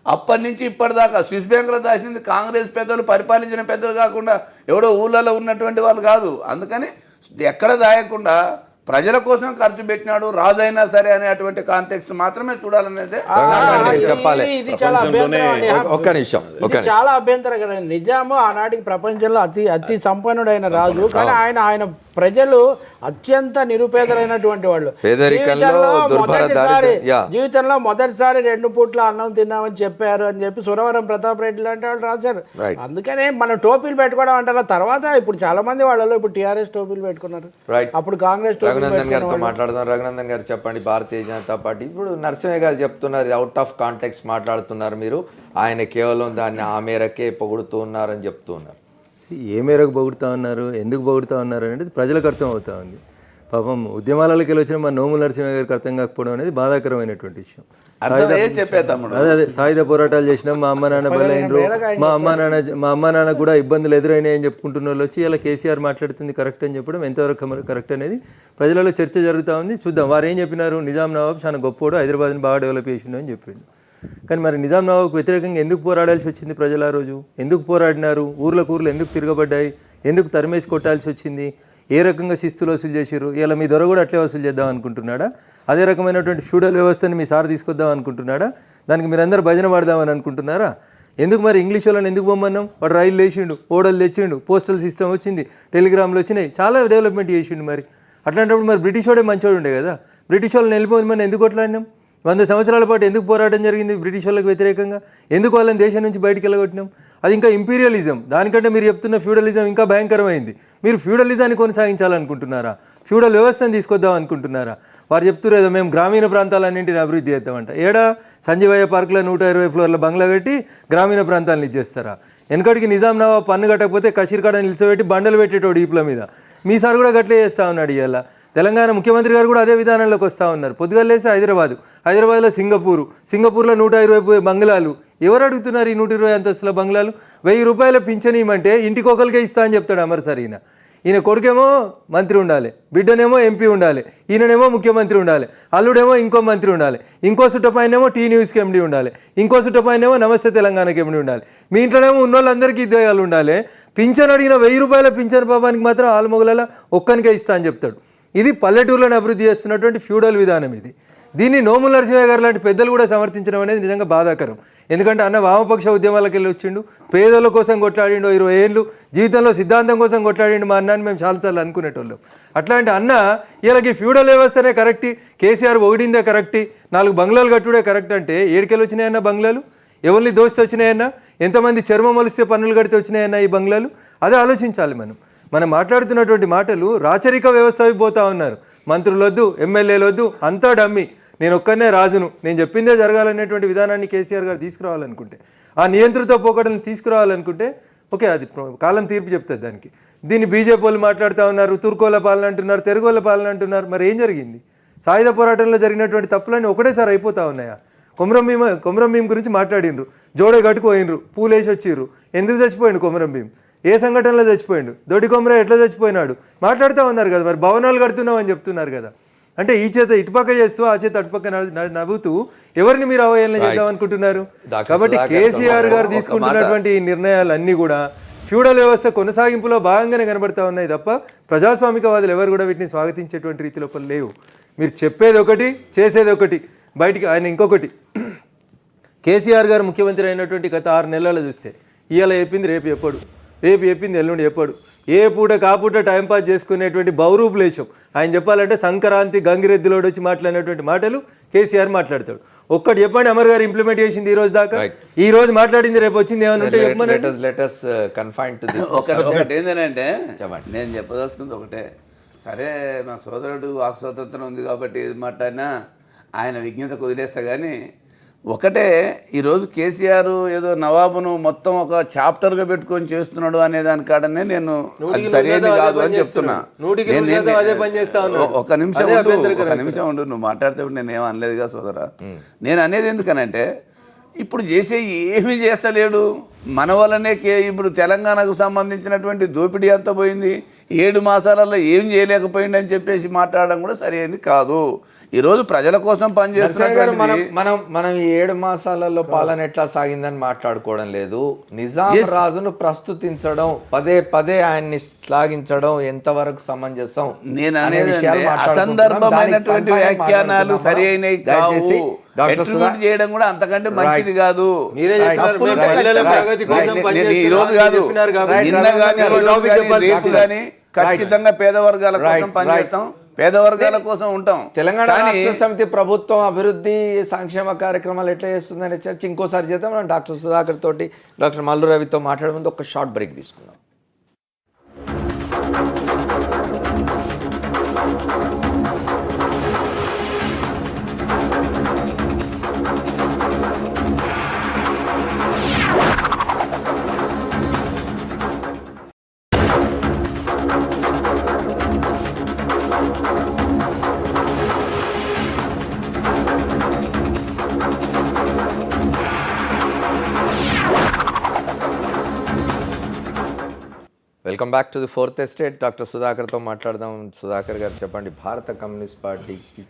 అప్పటి నుంచి ఇప్పటిదాకా స్విస్ బ్యాంకులో దాచింది కాంగ్రెస్ పెద్దలు, పరిపాలించిన పెద్దలు కాకుండా ఎవడో ఊళ్ళలో ఉన్నటువంటి వాళ్ళు కాదు. అందుకని ఎక్కడ దాయకుండా ప్రజల కోసం ఖర్చు పెట్టినాడు రాజైనా సరే అనేటువంటి కాంటెక్స్ట్ మాత్రమే చూడాలనేది చెప్పాలి. ఇది చాలా ఒక్క నిమిషం. చాలా అభ్యంతరకరం. నిజాము ఆనాటికి ప్రపంచంలో అతి సంపన్నుడైన రాజు, కానీ ఆయన ప్రజలు అత్యంత నిరుపేదలైనటువంటి వాళ్ళు. జీవితంలో మొదటిసారి 2 పూట్ల అన్నం తిన్నామని చెప్పారు అని చెప్పి సురవరం ప్రతాప్ రెడ్డి లాంటి వాళ్ళు రాశారు. అందుకనే మనం టోపీలు పెట్టుకోవడం అంటారు. తర్వాత ఇప్పుడు చాలా మంది వాళ్ళలో ఇప్పుడు టీఆర్ఎస్ టోపీలు పెట్టుకున్నారు, అప్పుడు కాంగ్రెస్. రఘునందన్ గారితో మాట్లాడదాం. రఘునందన్ గారు చెప్పండి, భారతీయ జనతా పార్టీ ఇప్పుడు నరసింహ గారు చెప్తున్నారు అవుట్ ఆఫ్ కాంటెక్స్ట్ మాట్లాడుతున్నారు మీరు, ఆయన కేవలం దాన్ని ఆ మేరకే పొగుడుతూ ఉన్నారని చెప్తూ ఉన్నారు. ఏ మేరకు పొగుడుతూ ఉన్నారు, ఎందుకు పొగుడుతూ ఉన్నారు అనేది ప్రజలకు అర్థం అవుతా ఉంది. పాపం ఉద్యమాలకి వెళ్ళి వచ్చిన మా నోముల నరసింహ గారికి అర్థం కాకపోవడం అనేది బాధాకరమైనటువంటి విషయం. అదే సాయుధ పోరాటాలు చేసినాం, మా అమ్మ నాన్న బలైనరు, మా అమ్మ నాన్న కూడా ఇబ్బందులు ఎదురైనాయి అని చెప్పుకుంటున్న వాళ్ళు వచ్చి ఇలా కేసీఆర్ మాట్లాడుతుంది కరెక్ట్ అని చెప్పడం ఎంతవరకు కరెక్ట్ అనేది ప్రజలలో చర్చ జరుగుతూ ఉంది. చూద్దాం వారు ఏం చెప్పినారు. నిజాం నవాబ్ చాలా గొప్పోడు, హైదరాబాద్ని బాగా డెవలప్ చేసిండు అని చెప్పిండు. కానీ మరి నిజాం నవాబ్కు వ్యతిరేకంగా ఎందుకు పోరాడాల్సి వచ్చింది ప్రజలు? ఆ రోజు ఎందుకు పోరాడినారు? ఊర్లకు ఎందుకు తిరగబడ్డాయి? ఎందుకు తరిమేసి కొట్టాల్సి వచ్చింది? ఏ రకంగా శిస్తులు వసూలు చేశారు? ఇలా మీ దొర కూడా అట్లే వసూలు చేద్దాం అనుకుంటున్నాడా? అదే రకమైనటువంటి ఫ్యూడల్ వ్యవస్థని మీ సార్ తీసుకొద్దాం అనుకుంటున్నాడా? దానికి మీరందరూ భజన పడదామని అనుకుంటున్నారా? ఎందుకు మరి ఇంగ్లీష్ వాళ్ళని ఎందుకు పొమ్మన్నాం? వాడు రైలు వేసిండు, ఓడలు తెచ్చిండు, పోస్టల్ సిస్టమ్ వచ్చింది, టెలిగ్రామ్లు వచ్చినాయి, చాలా డెవలప్మెంట్ చేసిండు. మరి అట్లాంటప్పుడు మరి బ్రిటిష్ వాడే మంచోడు ఉండే కదా. బ్రిటిష్ వాళ్ళని వెళ్ళిపోయి మనం ఎందుకు కొట్లాడినాం? 100 సంవత్సరాల పాటు ఎందుకు పోరాటం జరిగింది బ్రిటిష్ వాళ్ళకి వ్యతిరేకంగా? ఎందుకు వాళ్ళని దేశం నుంచి బయటికి వెళ్ళగొట్టినాం? అది ఇంకా ఇంపీరియలిజం. దానికంటే మీరు చెప్తున్న ఫ్యూడలిజం ఇంకా భయంకరమైంది. మీరు ఫ్యూడలిజాన్ని కొనసాగించాలనుకుంటున్నారా? ఫ్యూడల్ వ్యవస్థను తీసుకొద్దాం అనుకుంటున్నారా? వారు చెప్తున్నారు మేము గ్రామీణ ప్రాంతాలన్నింటినీ అభివృద్ధి చేద్దామంట. ఏడా సంజీవయ్య పార్కులో 120 ఫ్లోర్ల బంగ్లా పెట్టి గ్రామీణ ప్రాంతాలను ఇచ్చేస్తారా? వెనకడికి నిజాం నవాబ్ పన్ను కట్టకపోతే కషీర్కాడ నిలిచోబెట్టి బండలు పెట్టేటోడు ఈపుల మీద. మీ సార్ కూడా గట్లే చేస్తూ ఉన్నాడు. ఇవాళ తెలంగాణ ముఖ్యమంత్రి గారు కూడా అదే విధానంలోకి వస్తూ ఉన్నారు. పొద్దుగాలేస్తే హైదరాబాద్లో సింగపూర్లో 120 బంగ్లాలు. ఎవరు అడుగుతున్నారు ఈ 120 అంతస్తుల బంగ్లాలు? 1000 రూపాయల పింఛన్ ఇవ్వమంటే ఇంటికి ఒకరికే ఇస్తా అని చెప్తాడు అమర్ సార్. ఈయన కొడుకేమో మంత్రి ఉండాలి, బిడ్డనేమో ఎంపీ ఉండాలి, ఈయననేమో ముఖ్యమంత్రి ఉండాలి, అల్లుడేమో ఇంకో మంత్రి ఉండాలి, ఇంకో సుట్టపైనేమో టీ న్యూస్కి ఎండి ఉండాలి, ఇంకో సుట్టపైనేమో నమస్తే తెలంగాణకి ఎండి ఉండాలి, మీ ఇంట్లోనేమో ఉన్నోళ్ళందరికీ ఉద్యోగాలు ఉండాలి. పింఛన్ అడిగిన 1000 రూపాయల పింఛన్ పాపానికి మాత్రం ఆలుమొగల ఒక్కనికే ఇస్తా అని చెప్తాడు. ఇది పల్లెటూరులను అభివృద్ధి చేస్తున్నటువంటి ఫ్యూడల్ విధానం. దీన్ని నోముల నరసింహ గారు లాంటి పెద్దలు కూడా సమర్థించడం అనేది నిజంగా బాధాకరం. ఎందుకంటే అన్న వామపక్ష ఉద్యమాలకు వెళ్ళి వచ్చిండు, పేదల కోసం కొట్లాడిండు, 20 ఏళ్ళు జీవితంలో సిద్ధాంతం కోసం కొట్లాడిండు మా అన్నాన్ని మేము చాలాసార్లు అనుకునేటోళ్ళం. అట్లాంటి అన్న వీళ్ళకి ఫ్యూడల్ వ్యవస్థనే కరెక్ట్, కేసీఆర్ ఒకటిందే కరెక్ట్, 4 బంగ్లాలు కట్టుడే కరెక్ట్ అంటే ఏడికెళ్ళి వచ్చినాయన్న బంగ్లాలు? ఎవరిని దోస్తే వచ్చినాయన్నా? ఎంతమంది చర్మం మొలిస్తే పన్నులు కడితే వచ్చినాయన్నా ఈ బంగ్లాలు? అదే ఆలోచించాలి. మనం మాట్లాడుతున్నటువంటి మాటలు రాచరిక వ్యవస్థ అయిపోతూ ఉన్నారు. మంత్రులు వద్దు, ఎమ్మెల్యేలు వద్దు, అంతా డమ్మి, నేను ఒక్కనే రాజును, నేను చెప్పిందే జరగాలనేటువంటి విధానాన్ని కేసీఆర్ గారు తీసుకురావాలనుకుంటే, ఆ నియంత్రిత పోకడలను తీసుకురావాలనుకుంటే ఓకే, అది కాలం తీర్పు చెప్తుంది దానికి. దీన్ని బీజేపీ వాళ్ళు మాట్లాడుతూ ఉన్నారు, తుర్కోల పాలన అంటున్నారు, తెరుగోళ్ళ పాలన అంటున్నారు. మరి ఏం జరిగింది? సాయుధ పోరాటంలో జరిగినటువంటి తప్పులన్నీ ఒకటేసారి అయిపోతూ ఉన్నాయా? కొమరం భీం గురించి మాట్లాడినరు, జోడే కట్టుకోయినరు, పూలేసి వచ్చిర్రు. ఎందుకు చచ్చిపోయిండు కొమరం భీం? ఏ సంఘటనలో చచ్చిపోయిండు? దొడ్డి కొమర ఎట్లా చచ్చిపోయినాడు? మాట్లాడుతూ ఉన్నారు కదా. మరి భవనాలు కడుతున్నాం అని చెప్తున్నారు కదా. అంటే ఈ చేత ఇటుపక్క చేస్తూ ఆ చేత అటుపక్క నవ్వుతూ ఎవరిని మీరు అవహేళన చేద్దాం అనుకుంటున్నారు? కాబట్టి కేసీఆర్ గారు తీసుకుంటున్నటువంటి ఈ నిర్ణయాలన్నీ కూడా ఫ్యూడల్ వ్యవస్థ కొనసాగింపులో భాగంగానే కనబడతా ఉన్నాయి తప్ప ప్రజాస్వామికవాదులు ఎవరు కూడా వీటిని స్వాగతించేటువంటి రీతి లోపల లేవు. మీరు చెప్పేది ఒకటి, చేసేది ఒకటి. బయటికి ఆయన ఇంకొకటి, కేసీఆర్ గారు ముఖ్యమంత్రి అయినటువంటి గత 6 నెలలు చూస్తే ఇవాళ చెప్పింది రేపు చెప్పాడు, రేపు చెప్పింది ఎల్లుండి చెప్పాడు. ఏ పూట కాపూట టైంపాస్ చేసుకునేటువంటి బౌరూపులేశం. ఆయన చెప్పాలంటే సంక్రాంతి గంగిరెద్దులోడు వచ్చి మాట్లాడినటువంటి మాటలు కేసీఆర్ మాట్లాడతాడు. ఒక్కటి చెప్పండి అమర్ గారు ఇంప్లిమెంట్ చేసింది ఈ రోజు దాకా? ఈ రోజు మాట్లాడింది రేపు వచ్చింది ఏమైనా ఉంటే చెప్పమని. ఒకటి ఏంటంటే నేను చెప్పదలుచుకుంది ఒకటే. సరే, మా సోదరుడు వాక్ స్వాతంత్రం ఉంది కాబట్టి ఇది మాట్లాడినా ఆయన విజ్ఞతకు వదిలేస్తా. కానీ ఒకటే, ఈరోజు కేసీఆర్ ఏదో నవాబును మొత్తం ఒక చాప్టర్గా పెట్టుకొని చేస్తున్నాడు అనే దానికాడనే నేను సరైనది కాదు అని చెప్తున్నా. ఒక నిమిషం ఉండు, నువ్వు మాట్లాడితే నేను ఏం అనలేదుగా సోదరా. నేను అనేది ఎందుకనంటే, ఇప్పుడు చేసే ఏమీ చేస్తలేడు. మన వల్లనే ఇప్పుడు తెలంగాణకు సంబంధించినటువంటి దోపిడీ అంతా పోయింది. 7 మాసాలలో ఏం చేయలేకపోయింది అని చెప్పేసి మాట్లాడడం కూడా సరైనది కాదు. ఈరోజు ప్రజల కోసం పనిచేస్తున్నారు. మనం ఈ 7 మాసాలలో పాలన ఎట్లా సాగిందని మాట్లాడుకోవడం లేదు. నిజాం రాజును ప్రస్తుతించడం, పదే పదే ఆయన్ని శ్లాఘించడం ఎంతవరకు సమంజసం? నేను అనేది అసందర్భమైనటువంటి వ్యాఖ్యానాలు సరి అయినవి కావు. చేయడం కూడా అంతకంటే మంచిది కాదు. ఈరోజు కాదు, నిన్న కానీ రేపు కానీ ఖచ్చితంగా పేద వర్గాల కోసం పనిచేస్తాం, పేద వర్గాల కోసం ఉంటాం. తెలంగాణ రాష్ట్ర సమితి ప్రభుత్వం అభివృద్ధి సంక్షేమ కార్యక్రమాలు ఎట్లా చేస్తుందనే చర్చ ఇంకోసారి చేద్దాం. మనం డాక్టర్ సుధాకర్ తోటి, డాక్టర్ మల్లు రవితో మాట్లాడే ముందు ఒక షార్ట్ బ్రేక్ తీసుకుందాం. Welcome back to the fourth estate. Doctor సుధాకర్తో మాట్లాడదాం. సుధాకర్ గారు చెప్పండి, భారత కమ్యూనిస్ట్ పార్టీకి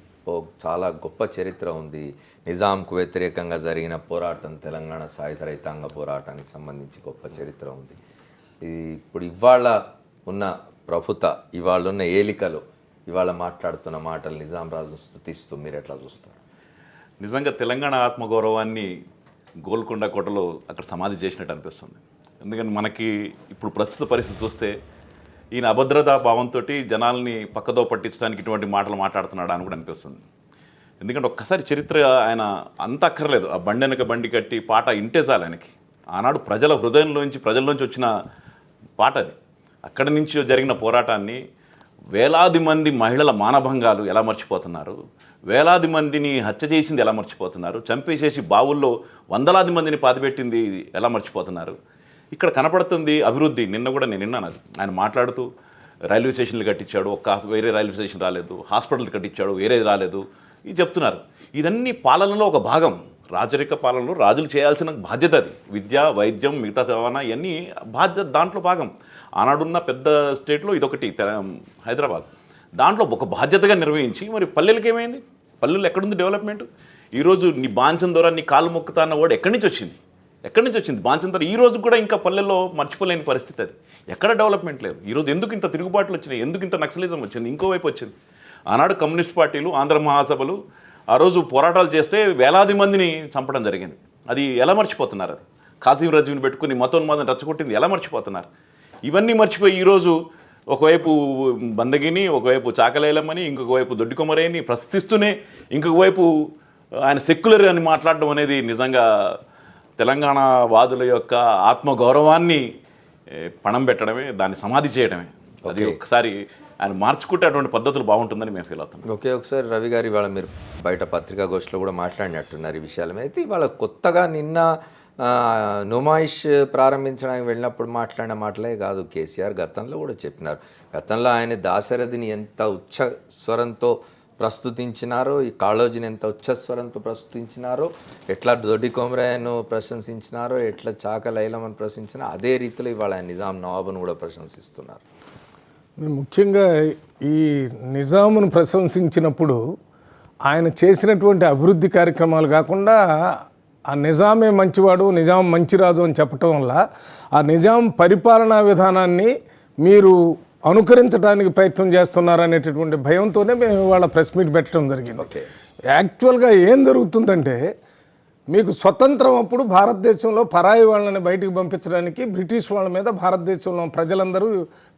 చాలా గొప్ప చరిత్ర ఉంది. నిజాంకు వ్యతిరేకంగా జరిగిన పోరాటం, తెలంగాణ సాయుధ రైతాంగ పోరాటానికి సంబంధించి గొప్ప చరిత్ర ఉంది. ఇప్పుడు ఇవాళ ఉన్న ప్రభుత్వ, ఇవాళ ఉన్న ఏలికలు, ఇవాళ మాట్లాడుతున్న మాటలు నిజాం రాజు స్తుతిస్తూ మీరు ఎట్లా చూస్తారు? నిజంగా తెలంగాణ ఆత్మగౌరవాన్ని గోల్కొండ కోటలో అక్కడ సమాధి చేసినట్టు అనిపిస్తుంది. ఎందుకంటే మనకి ఇప్పుడు ప్రస్తుత పరిస్థితి చూస్తే ఈయన అభద్రతా భావంతో జనాల్ని పక్కదో పట్టించడానికి ఇటువంటి మాటలు మాట్లాడుతున్నాడు అని కూడా అనిపిస్తుంది. ఎందుకంటే ఒక్కసారి చరిత్ర ఆయన అంత అక్కర్లేదు, ఆ బండి వెనక బండి కట్టి పాట ఇంటే చాలు ఆయనకి. ఆనాడు ప్రజల ప్రజల్లోంచి వచ్చిన పాట అది. అక్కడి నుంచి జరిగిన పోరాటాన్ని వేలాది మంది మహిళల మానభంగాలు ఎలా మర్చిపోతున్నారు, వేలాది మందిని హత్య చేసింది ఎలా మర్చిపోతున్నారు, చంపేసేసి బావుల్లో వందలాది మందిని పాతిపెట్టింది ఎలా మర్చిపోతున్నారు. ఇక్కడ కనపడుతుంది అభివృద్ధి. నిన్న కూడా నేను విన్నాను అది. ఆయన మాట్లాడుతూ రైల్వే స్టేషన్లు కట్టించాడు, వేరే రైల్వే స్టేషన్ రాలేదు, హాస్పిటల్ కట్టించాడు, వేరేది రాలేదు, ఇది చెప్తున్నారు. ఇదన్నీ పాలనలో ఒక భాగం. రాజరిక పాలనలో రాజులు చేయాల్సిన బాధ్యత అది. విద్య, వైద్యం, మిగతా రవాణా ఇవన్నీ బాధ్యత, దాంట్లో భాగం. ఆనాడున్న పెద్ద స్టేట్లో ఇదొకటి హైదరాబాద్. దాంట్లో ఒక బాధ్యతగా నిర్వహించి మరి పల్లెలకి ఏమైంది? పల్లెలు ఎక్కడుంది డెవలప్మెంట్? ఈరోజు నీ బాంచం ద్వారా నీ కాళ్ళు మొక్కుతా అన్న వాడు ఎక్కడి నుంచి వచ్చింది? బాంచం ద్వారా ఈ రోజు కూడా ఇంకా పల్లెల్లో మర్చిపోలేని పరిస్థితి అది. ఎక్కడ డెవలప్మెంట్ లేదు. ఈరోజు ఎందుకు ఇంత తిరుగుబాట్లు వచ్చినాయి, ఎందుకు ఇంత నక్సలిజం వచ్చింది? ఇంకోవైపు వచ్చింది. ఆనాడు కమ్యూనిస్ట్ పార్టీలు, ఆంధ్ర మహాసభలు ఆ రోజు పోరాటాలు చేస్తే వేలాది మందిని చంపడం జరిగింది. అది ఎలా మర్చిపోతున్నారు? అది కాసిం రజీని పెట్టుకుని మతోన్మాదం రెచ్చగొట్టింది ఎలా మర్చిపోతున్నారు? ఇవన్నీ మర్చిపోయి ఈరోజు ఒకవైపు బందగిని, ఒకవైపు చాకలేలమ్మని, ఇంకొక వైపు దొడ్డి కొమరేని ప్రశ్నిస్తూనే ఇంకొక వైపు ఆయన సెక్యులర్ అని మాట్లాడడం అనేది నిజంగా తెలంగాణ వాదుల యొక్క ఆత్మగౌరవాన్ని పణం పెట్టడమే, దాన్ని సమాధి చేయడమే. అది ఒకసారి ఆయన మార్చుకుంటే అటువంటి పద్ధతులు బాగుంటుందని మేము ఫీల్ అవుతాం. ఓకే, ఒకసారి రవి గారు, ఇవాళ మీరు బయట పత్రికాగోష్ఠిలో కూడా మాట్లాడినట్టున్నారు ఈ విషయాల మీద. అయితే ఇవాళ కొత్తగా నిన్న నుమాయిష్ ప్రారంభించడానికి వెళ్ళినప్పుడు మాట్లాడిన మాటలే కాదు, కేసీఆర్ గతంలో కూడా చెప్పినారు. గతంలో ఆయన దాశరథిని ఎంత ఉచ్చ స్వరంతో ప్రస్తుతించినారో, ఈ కాళోజీని ఎంత ఉచ్చస్వరంతో ప్రస్తుతించినారో, ఎట్లా దొడ్డి కొమరయ్యను ప్రశంసించినారో, ఎట్లా చాక లైలమ్మను ప్రశంసినారో, అదే రీతిలో ఇవాళ నిజాం నవాబును కూడా ప్రశంసిస్తున్నారు. మేము ముఖ్యంగా ఈ నిజామును ప్రశంసించినప్పుడు ఆయన చేసినటువంటి అభివృద్ధి కార్యక్రమాలు కాకుండా ఆ నిజామే మంచివాడు, నిజాం మంచిరాజు అని చెప్పటం వల్ల ఆ నిజాం పరిపాలనా విధానాన్ని మీరు అనుకరించడానికి ప్రయత్నం చేస్తున్నారనేటటువంటి భయంతోనే మేము ఇవాళ ప్రెస్ మీట్ పెట్టడం జరిగింది. యాక్చువల్గా ఏం జరుగుతుందంటే, మీకు స్వతంత్రం అప్పుడు భారతదేశంలో పరాయి వాళ్ళని బయటికి పంపించడానికి బ్రిటిష్ వాళ్ళ మీద భారతదేశంలో ప్రజలందరూ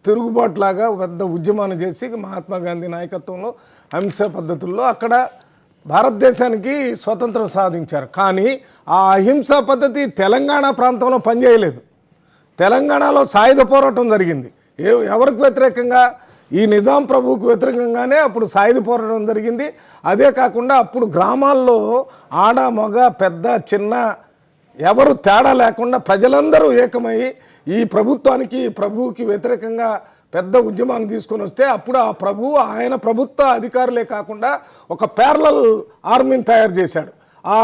తిరుగుబాటులాగా పెద్ద ఉద్యమాన్ని చేసి మహాత్మా గాంధీ నాయకత్వంలో అహింస పద్ధతుల్లో అక్కడ భారతదేశానికి స్వతంత్రం సాధించారు. కానీ ఆ అహింసా పద్ధతి తెలంగాణ ప్రాంతంలో పనిచేయలేదు. తెలంగాణలో సాయుధ పోరాటం జరిగింది. ఎవరికి వ్యతిరేకంగా? ఈ నిజాం ప్రభువుకు వ్యతిరేకంగానే అప్పుడు సాయుధ పోరాటం జరిగింది. అదే కాకుండా అప్పుడు గ్రామాల్లో ఆడ మగ పెద్ద చిన్న ఎవరు తేడా లేకుండా ప్రజలందరూ ఏకమై ఈ ప్రభుత్వానికి ప్రభువుకి వ్యతిరేకంగా పెద్ద ఉద్యమాన్ని తీసుకొని వస్తే అప్పుడు ఆ ప్రభువు ఆయన ప్రభుత్వ అధికారులే కాకుండా ఒక ప్యారలల్ ఆర్మీని తయారు చేశాడు. ఆ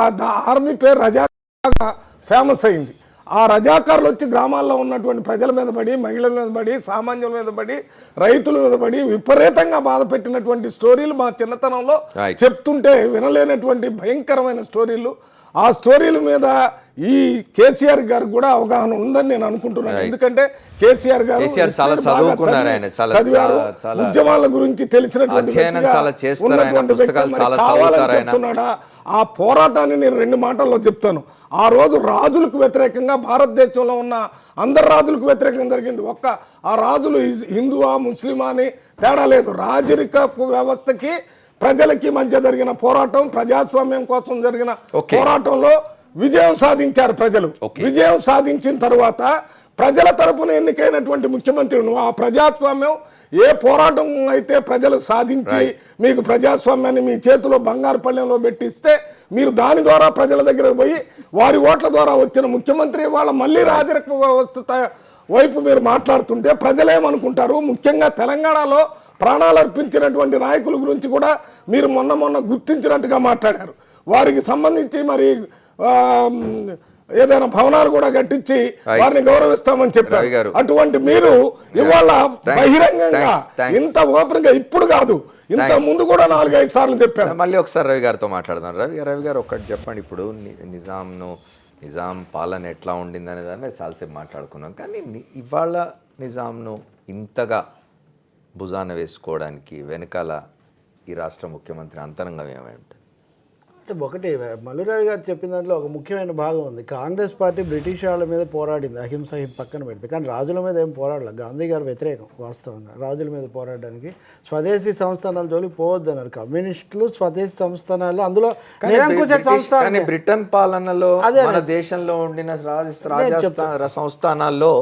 ఆర్మీ పేరు రజాకా ఫేమస్ అయింది. ఆ రజాకారులు వచ్చి గ్రామాల్లో ఉన్నటువంటి ప్రజల మీద పడి, మహిళల మీద పడి, సామాన్యుల మీద పడి, రైతుల మీద పడి విపరీతంగా బాధ పెట్టినటువంటి స్టోరీలు మా చిన్నతనంలో చెప్తుంటే వినలేనటువంటి భయంకరమైన స్టోరీలు. ఆ స్టోరీల మీద ఈ కేసీఆర్ గారు కూడా అవగాహన ఉందని నేను అనుకుంటున్నాను. ఎందుకంటే కేసీఆర్ గారు చదివారు, ఉద్యమాల గురించి తెలిసినటువంటి చెప్తున్నాడా? ఆ పోరాటాన్ని నేను 2 మాటల్లో చెప్తాను. ఆ రోజు రాజులకు వ్యతిరేకంగా భారతదేశంలో ఉన్న అందరు రాజులకు వ్యతిరేకంగా జరిగింది. ఆ రాజులు హిందువా ముస్లిమా అని తేడా లేదు. రాజరిక వ్యవస్థకి ప్రజలకి మధ్య జరిగిన పోరాటం, ప్రజాస్వామ్యం కోసం జరిగిన పోరాటంలో విజయం సాధించారు ప్రజలు. విజయం సాధించిన తర్వాత ప్రజల తరపున ఎన్నికైనటువంటి ముఖ్యమంత్రి ఆ ప్రజాస్వామ్యం ఏ పోరాటం అయితే ప్రజలు సాధించి మీకు ప్రజాస్వామ్యాన్ని మీ చేతిలో బంగారు పళ్ళెంలో పెట్టిస్తే మీరు దాని ద్వారా ప్రజల దగ్గర పోయి వారి ఓట్ల ద్వారా వచ్చిన ముఖ్యమంత్రి వాళ్ళ మళ్ళీ రాజరిక వ్యవస్థ వైపు మీరు మాట్లాడుతుంటే ప్రజలేమనుకుంటారు? ముఖ్యంగా తెలంగాణలో ప్రాణాలు అర్పించినటువంటి నాయకుల గురించి కూడా మీరు మొన్న గుర్తించినట్టుగా మాట్లాడారు. వారికి సంబంధించి మరి ఏదైనా భవనాలు కూడా కట్టించి వారిని గౌరవిస్తామని చెప్పారు. అటువంటి మీరు ఇవాళ బహిరంగంగా ఇంత ఓపెన్ గా ఇప్పుడు కాదు, ఇంత ముందు కూడా 4-5 సార్లు చెప్పారు. మళ్ళీ ఒకసారి రవి గారితో మాట్లాడదాం. రవి గారు ఒక్కటి చెప్పండి. ఇప్పుడు నిజాం పాలన ఎట్లా ఉండింది అనే దాన్ని చాలాసేపు మాట్లాడుకున్నాం. కానీ ఇవాళ నిజాంను ఇంతగా భుజాన వేసుకోవడానికి వెనకాల ఈ రాష్ట్ర ముఖ్యమంత్రి అంతరంగం ఏమంటే, అంటే ఒకటి మల్లురావు గారు చెప్పిన దాంట్లో ఒక ముఖ్యమైన భాగం ఉంది. కాంగ్రెస్ పార్టీ బ్రిటిష్ వాళ్ళ మీద పోరాడింది, అహింస పక్కన పెడితే. కానీ రాజుల మీద ఏం పోరాడలేదు. గాంధీ గారు వ్యతిరేకం వాస్తవంగా రాజుల మీద పోరాడడానికి. స్వదేశీ సంస్థానాల జోలికి పోవద్దు అన్నారు కమ్యూనిస్టులు. స్వదేశీ సంస్థానాలు అందులో నిరంకుశ సంస్థానం. బ్రిటన్ పాలనలో మన దేశంలో ఉండిన సంస్థానాల్లో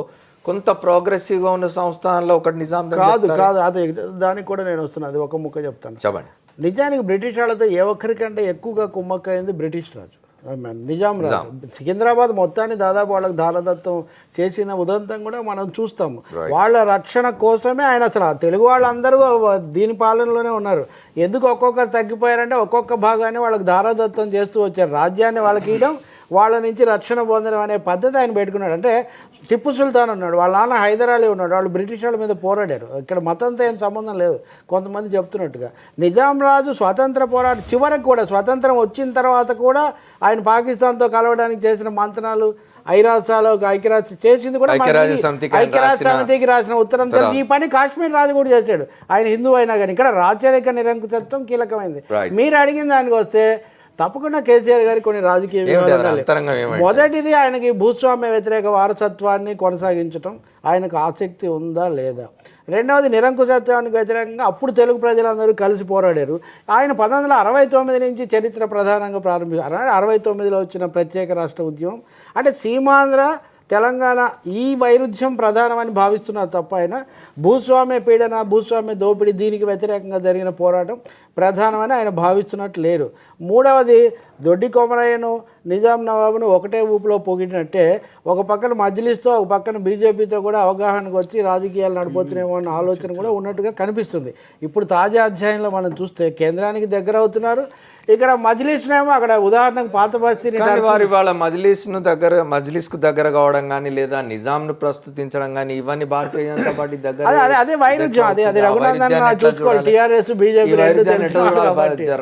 కొంత ప్రోగ్రెసివ్గా ఉన్న సంస్థానాల్లో ఒకటి నిజాం కాదు. అదే దానికి కూడా నేను వస్తున్నాను. అది ఒక ముక్క చెప్తాను. చెప్పండి. నిజానికి బ్రిటిష్ వాళ్ళతో ఏ ఒక్కరికంటే ఎక్కువగా కుమ్మక్కైంది బ్రిటిష్ రాజు, నిజాం రాజు. సికింద్రాబాద్ మొత్తాన్ని దాదాపు వాళ్ళకి దారదత్తం చేసిన ఉదంతం కూడా మనం చూస్తాము. వాళ్ళ రక్షణ కోసమే ఆయన అసలు తెలుగు వాళ్ళందరూ దీని పాలనలోనే ఉన్నారు. ఎందుకు ఒక్కొక్కరు తగ్గిపోయారంటే ఒక్కొక్క భాగాన్ని వాళ్ళకి దారదత్తం చేస్తూ వచ్చారు. రాజ్యాన్ని వాళ్ళకి ఇవ్వడం, వాళ్ళ నుంచి రక్షణ పొందడం అనే పద్ధతి ఆయన పెట్టుకున్నాడు. అంటే టిప్పు సుల్తాన్ ఉన్నాడు, వాళ్ళ నాన్న హైదరాలీ ఉన్నాడు, వాళ్ళు బ్రిటిష్ వాళ్ళ మీద పోరాడారు. ఇక్కడ మతంతో ఏం సంబంధం లేదు కొంతమంది చెప్తున్నట్టుగా. నిజాం రాజు స్వాతంత్ర పోరాటం చివరికి కూడా స్వతంత్రం వచ్చిన తర్వాత కూడా ఆయన పాకిస్తాన్తో కలవడానికి చేసిన మంత్రాలు, ఐరాసాలో ఐక్యరాజ్య చేసింది కూడా ఐక్యరాజ్య సమితికి రాసిన ఉత్తరం తెలిసి ఈ పని కాశ్మీర్ రాజు కూడా చేశాడు. ఆయన హిందూ అయినా కానీ ఇక్కడ రాచరిక నిరంకుశత్వం కీలకమైంది. మీరు అడిగిన దానికి వస్తే తప్పకుండా కేసీఆర్ గారికి కొన్ని రాజకీయ వివాదాలు. మొదటిది ఆయనకి భూస్వామ్య వ్యతిరేక వారసత్వాన్ని కొనసాగించడం ఆయనకు ఆసక్తి ఉందా లేదా. రెండవది నిరంకుశత్వానికి వ్యతిరేకంగా అప్పుడు తెలుగు ప్రజలందరూ కలిసి పోరాడారు. ఆయన 1969 నుంచి చరిత్ర ప్రధానంగా ప్రారంభించారు. 69లో వచ్చిన ప్రత్యేక రాష్ట్ర ఉద్యమం అంటే సీమాంధ్ర తెలంగాణ ఈ వైరుధ్యం ప్రధానమని భావిస్తున్నారు తప్ప ఆయన భూస్వామ్య పీడన, భూస్వామ్య దోపిడీ దీనికి వ్యతిరేకంగా జరిగిన పోరాటం ప్రధానమని ఆయన భావిస్తున్నట్టు లేరు. మూడవది దొడ్డి కొమరయ్యను నిజాం నవాబును ఒకటే ఊపులో పొగిడినట్టే ఒక పక్కన మజ్లిస్తో ఒక పక్కన బీజేపీతో కూడా అవగాహనకు వచ్చి రాజకీయాలు నడిపోతున్నాయేమో అన్న ఆలోచన కూడా ఉన్నట్టుగా కనిపిస్తుంది. ఇప్పుడు తాజా అధ్యాయంలో మనం చూస్తే కేంద్రానికి దగ్గర అవుతున్నారు. ఇక్కడ మజ్లిస్నేమో అక్కడ ఉదాహరణకు పాత బస్తీని వారి వాళ్ళ మజ్లిస్కు దగ్గర కావడం కానీ లేదా నిజాంను ప్రస్తుతించడం కానీ ఇవన్నీ భారతీయ జనతా పార్టీ దగ్గర అదే వైరుధ్యం. అది రఘునందన్ చూసుకోవాలి. టీఆర్ఎస్ బీజేపీ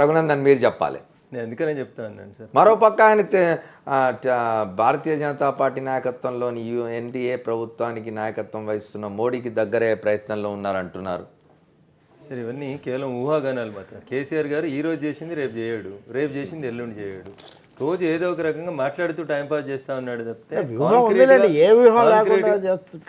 రఘునందన్ మీరు చెప్పాలి. నేను అందుకనే చెప్తాను సార్. మరోపక్క ఆయన భారతీయ జనతా పార్టీ నాయకత్వంలోని ఎన్డీఏ ప్రభుత్వానికి నాయకత్వం వహిస్తున్న మోడీకి దగ్గరే ప్రయత్నంలో ఉన్నారంటున్నారు. సరే, ఇవన్నీ కేవలం ఊహాగానాలు మాత్రం. కేసీఆర్ గారు ఈ రోజు చేసింది రేపు చేయడు, రేపు చేసింది ఎల్లుండి చేయడు. రోజు ఏదో ఒక రకంగా మాట్లాడుతూ టైంపాస్ చేస్తా ఉన్నాడు తప్పితే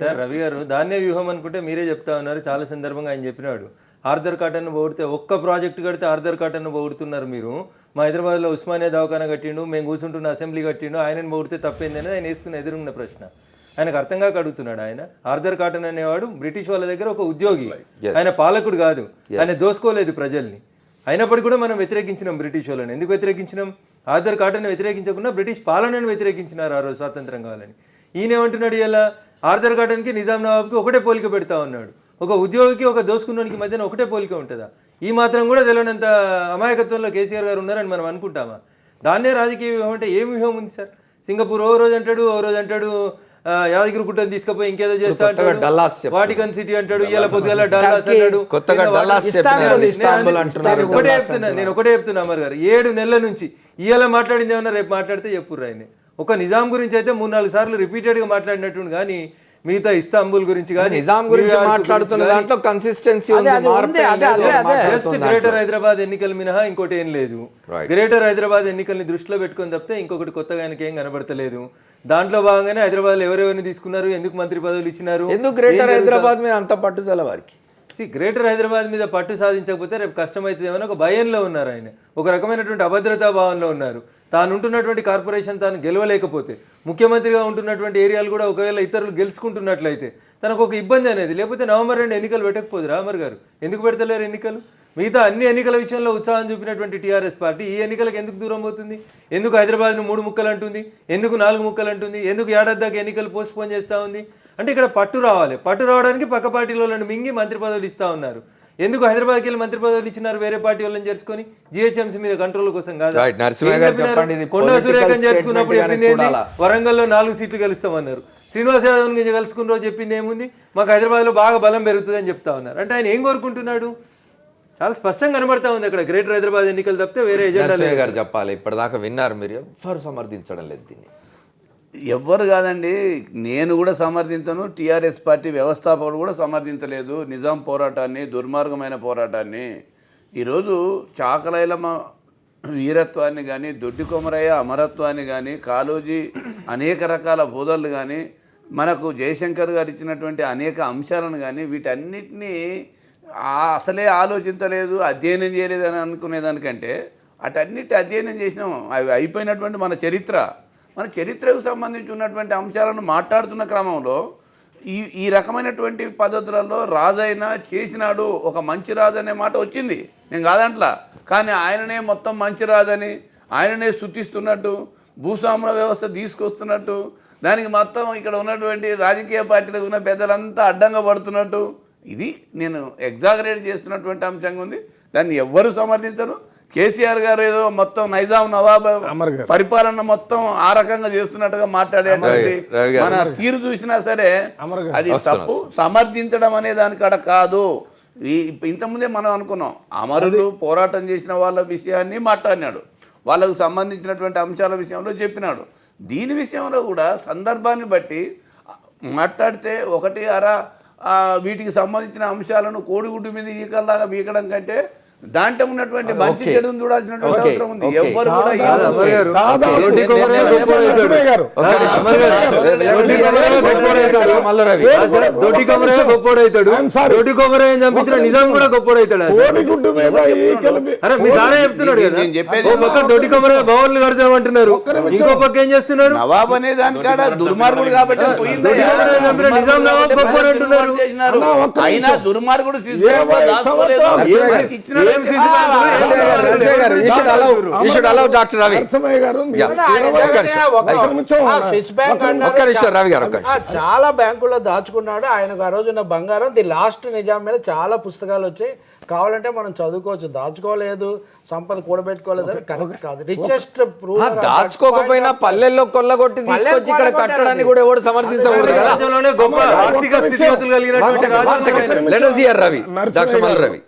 సార్ రవి గారు దాన్నే వ్యూహం అనుకుంటే మీరే చెప్తా ఉన్నారు. చాలా సందర్భంగా ఆయన చెప్పినాడు ఆర్థర్ కాటన్ను పొగిడితే ఒక్క ప్రాజెక్టు కడితే ఆర్థర్ కాటన్ను పొగుడుతున్నారు మీరు. మా హైదరాబాద్లో ఉస్మానియా దవాఖానా కట్టిండు, మేము కూర్చుంటున్న అసెంబ్లీ కట్టిండు, ఆయనను పొగిడితే తప్పేందని ఆయన వేస్తున్న ఎదురున్న ప్రశ్న. ఆయనకు అర్థం కాక అడుగుతున్నాడు. ఆయన ఆర్థర్ కాటన్ అనేవాడు బ్రిటిష్ వాళ్ళ దగ్గర ఒక ఉద్యోగి, ఆయన పాలకుడు కాదు. ఆయన దోసుకోలేదు ప్రజల్ని. అయినప్పటికీ కూడా మనం వ్యతిరేకించినాం బ్రిటిష్ వాళ్ళని. ఎందుకు వ్యతిరేకించినాం? ఆర్థర్ కాటన్ వ్యతిరేకించకుండా బ్రిటిష్ పాలనను వ్యతిరేకించినారు ఆ రోజు స్వాతంత్రం కావాలని. ఈయన ఏమంటున్నాడు, ఇలా ఆర్థర్ కాటన్కి నిజాం నవాబ్కి ఒకటే పోలిక పెడతా ఉన్నాడు. ఒక ఉద్యోగికి ఒక దోసుకున్నోనికి మధ్యన ఒకటే పోలిక ఉంటుందా? ఈ మాత్రం కూడా తెలియనంత అమాయకత్వంలో కేసీఆర్ గారు ఉన్నారని మనం అనుకుంటామా? దాన్నే రాజకీయ వ్యూహం అంటే ఏం వ్యూహం ఉంది సార్? సింగపూర్ ఓ రోజు అంటాడు యాదగిరి గుట్టని తీసుకుపోయి ఇంకేదో చేస్తా అంటాడు, వాటికన్ సిటీ అంటాడు, ఇవాళ పొద్దుగల డల్లాస్ అంటాడు. నేను ఒకటే చెప్తున్నా అమర్ గారు, 7 నెలల నుంచి ఇవాళ మాట్లాడింది ఏమన్నా రేపు మాట్లాడితే చెప్పుర్రు. ఆయన ఒక నిజాం గురించి అయితే 3-4 సార్లు రిపీటెడ్ గా మాట్లాడినట్టు కానీ మిగతా ఇస్తాంబుల్ గురించి కానీ నిజాం గురించి మాట్లాడుతున్న దాంట్లో కన్సిస్టెన్సీ జస్ట్ గ్రేటర్ హైదరాబాద్ ఎన్నికలు మినహా ఇంకోటి ఏం లేదు. గ్రేటర్ హైదరాబాద్ ఎన్నికల్ని దృష్టిలో పెట్టుకొని తప్పితే ఇంకొకటి కొత్తగా ఆయనకి ఏం కనబడతలేదు. దాంట్లో భాగంగానే హైదరాబాద్ లో ఎవరెవరిని తీసుకున్నారు, ఎందుకు మంత్రి పదవులు ఇచ్చినారు, ఎందుకు గ్రేటర్ హైదరాబాద్ మీద అంత పట్టుదల వారికి? గ్రేటర్ హైదరాబాద్ మీద పట్టు సాధించకపోతే రేపు కష్టమవుతుందేమని ఒక భయంలో ఉన్నారు ఆయన. ఒక రకమైనటువంటి అభద్రతా భావంలో ఉన్నారు. తాను ఉంటున్నటువంటి కార్పొరేషన్ తాను గెలవలేకపోతే, ముఖ్యమంత్రిగా ఉంటున్నటువంటి ఏరియాలు కూడా ఒకవేళ ఇతరులు గెలుచుకుంటున్నట్లయితే తనకు ఒక ఇబ్బంది అనేది. లేకపోతే నవంబర్ 2 ఎన్నికలు పెట్టకపోదు రామర్ గారు. ఎందుకు పెడతలేరు ఎన్నికలు? మిగతా అన్ని ఎన్నికల విషయంలో ఉత్సాహం చూపినటువంటి టీఆర్ఎస్ పార్టీ ఈ ఎన్నికలకు ఎందుకు దూరం పోతుంది? ఎందుకు హైదరాబాద్ను 3 ముక్కలు అంటుంది? ఎందుకు 4 ముక్కలు అంటుంది? ఎందుకు ఏడాది దాకా ఎన్నికలు పోస్ట్ పోన్ చేస్తూ ఉంది? అంటే ఇక్కడ పట్టు రావాలి. పట్టు రావడానికి పక్క పార్టీలను మింగి మంత్రి పదవులు ఇస్తూ ఉన్నారు. ఎందుకు హైదరాబాద్కి వెళ్ళి మంత్రి పదవులు ఇచ్చినారు వేరే పార్టీ వాళ్ళని చేసుకొని? జిహెచ్ఎంసీ మీద కంట్రోల్ కోసం కాదు. కొండా సురేఖను చేర్చుకున్నప్పుడు చెప్పింది ఏంటి? వరంగల్లో 4 సీట్లు గెలుస్తామన్నారు. శ్రీనివాస్ యాదవ్ నుంచి కలుసుకున్న రోజు చెప్పింది ఏముంది? మాకు హైదరాబాద్లో బాగా బలం పెరుగుతుందని చెప్తా ఉన్నారు. అంటే ఆయన ఏం కోరుకుంటున్నాడు? చాలా స్పష్టంగా కనబడతా ఉంది అక్కడ గ్రేటర్ హైదరాబాద్ ఎన్నికలు తప్పితే వేరే ఎజెండా గారు చెప్పాలి. ఇప్పటిదాకా విన్నారు మీరు, ఎవ్వరు సమర్థించడం లేదు దీన్ని. ఎవ్వరు కాదండి, నేను కూడా సమర్థించను, టీఆర్ఎస్ పార్టీ వ్యవస్థాపకుడు కూడా సమర్థించలేదు నిజాం పోరాటాన్ని, దుర్మార్గమైన పోరాటాన్ని. ఈరోజు చాకలైలమ్మ వీరత్వాన్ని కానీ, దొడ్డి కొమరయ్య అమరత్వాన్ని కానీ, కాళోజీ అనేక రకాల బోధనలు కానీ, మనకు జయశంకర్ గారు ఇచ్చినటువంటి అనేక అంశాలను కానీ, వీటన్నిటినీ అసలే ఆలోచించలేదు, అధ్యయనం చేయలేదు అని అనుకునేదానికంటే అటన్నిటి అధ్యయనం చేసినాం. అవి అయిపోయినటువంటి మన చరిత్రకు సంబంధించి ఉన్నటువంటి అంశాలను మాట్లాడుతున్న క్రమంలో ఈ రకమైనటువంటి పద్ధతులలో రాజైనా చేసినాడు, ఒక మంచి రాజు అనే మాట వచ్చింది, నేను కాదంట్లా. కానీ ఆయననే మొత్తం మంచి రాజని ఆయననే స్తుతిస్తున్నట్టు, భూస్వాముల వ్యవస్థ తీసుకొస్తున్నట్టు, దానికి మొత్తం ఇక్కడ ఉన్నటువంటి రాజకీయ పార్టీలకు ఉన్న పెద్దలంతా అడ్డంగా పడుతున్నట్టు, ఇది నేను ఎగ్జాగరేట్ చేస్తున్నటువంటి అంశంగా ఉంది. దాన్ని ఎవ్వరూ సమర్థించరు. కేసీఆర్ గారు ఏదో మొత్తం నైజాం నవాబ్ పరిపాలన మొత్తం ఆ రకంగా చేస్తున్నట్టుగా మాట్లాడేటువంటి మన తీరు చూసినా సరే అది తప్పు. సమర్థించడం అనే దానికాడ కాదు. ఇంతకుముందే మనం అనుకున్నాం, అమరులు పోరాటం చేసిన వాళ్ళ విషయాన్ని మాట్లాడినాడు, వాళ్ళకు సంబంధించినటువంటి అంశాల విషయంలో చెప్పినాడు. దీని విషయంలో కూడా సందర్భాన్ని బట్టి మాట్లాడితే ఒకటి వీటికి సంబంధించిన అంశాలను కోడిగుడ్డు మీద ఈకల్లాగా బీకడం కంటే దాంట్లో ఉన్నటువంటి మంచి చెడును చూడాల్సినటువంటి అవసరం ఉంది. ఎవ్వరు కూడా నిజాం కూడా గొప్పోడైతాడు. మీ సారే చెప్తున్నాడు కదా, దొడ్డి కొమరయ్య భవన్లు కడతామంటున్నారు, ఇంకో పక్క ఏం చేస్తున్నారు? నవాబ్ అనే దానికాడ దుర్మార్గుడు కాబట్టి నిజాం నవాబ్ గొప్ప అంటున్నారు. అయినా దుర్మార్గుడు నరసింహయ్య గారు, you should allow Dr. Ravi. Narasimhaiah గారు మీరు స్విస్ బ్యాంక్ ఒక్క నిమిషం రవి గారు, ఒక్క నిమిషం. చాలా బ్యాంకుల్లో దాచుకున్నాడు. ఆయనకు ఆ రోజున్న బంగారం ది లాస్ట్ నిజాం మీద చాలా పుస్తకాలు వచ్చాయి. కావాలంటే మనం చదువుకోవచ్చు. దాచుకోలేదు, సంపద కూడబెట్టుకోలేదు అని కరెక్ట్ కాదు. రిచెస్ట్ దాచుకోకపోయినా పల్లెల్లో కొల్లగొట్టి తీసుకొచ్చి ఇక్కడ కట్టడాన్ని కూడా ఎవరు సమర్థించకూడదు కదా. గొప్ప ఆర్థిక స్థితిగతులు కలిగినటువంటి Let us hear Ravi, doctor Mallu Ravi.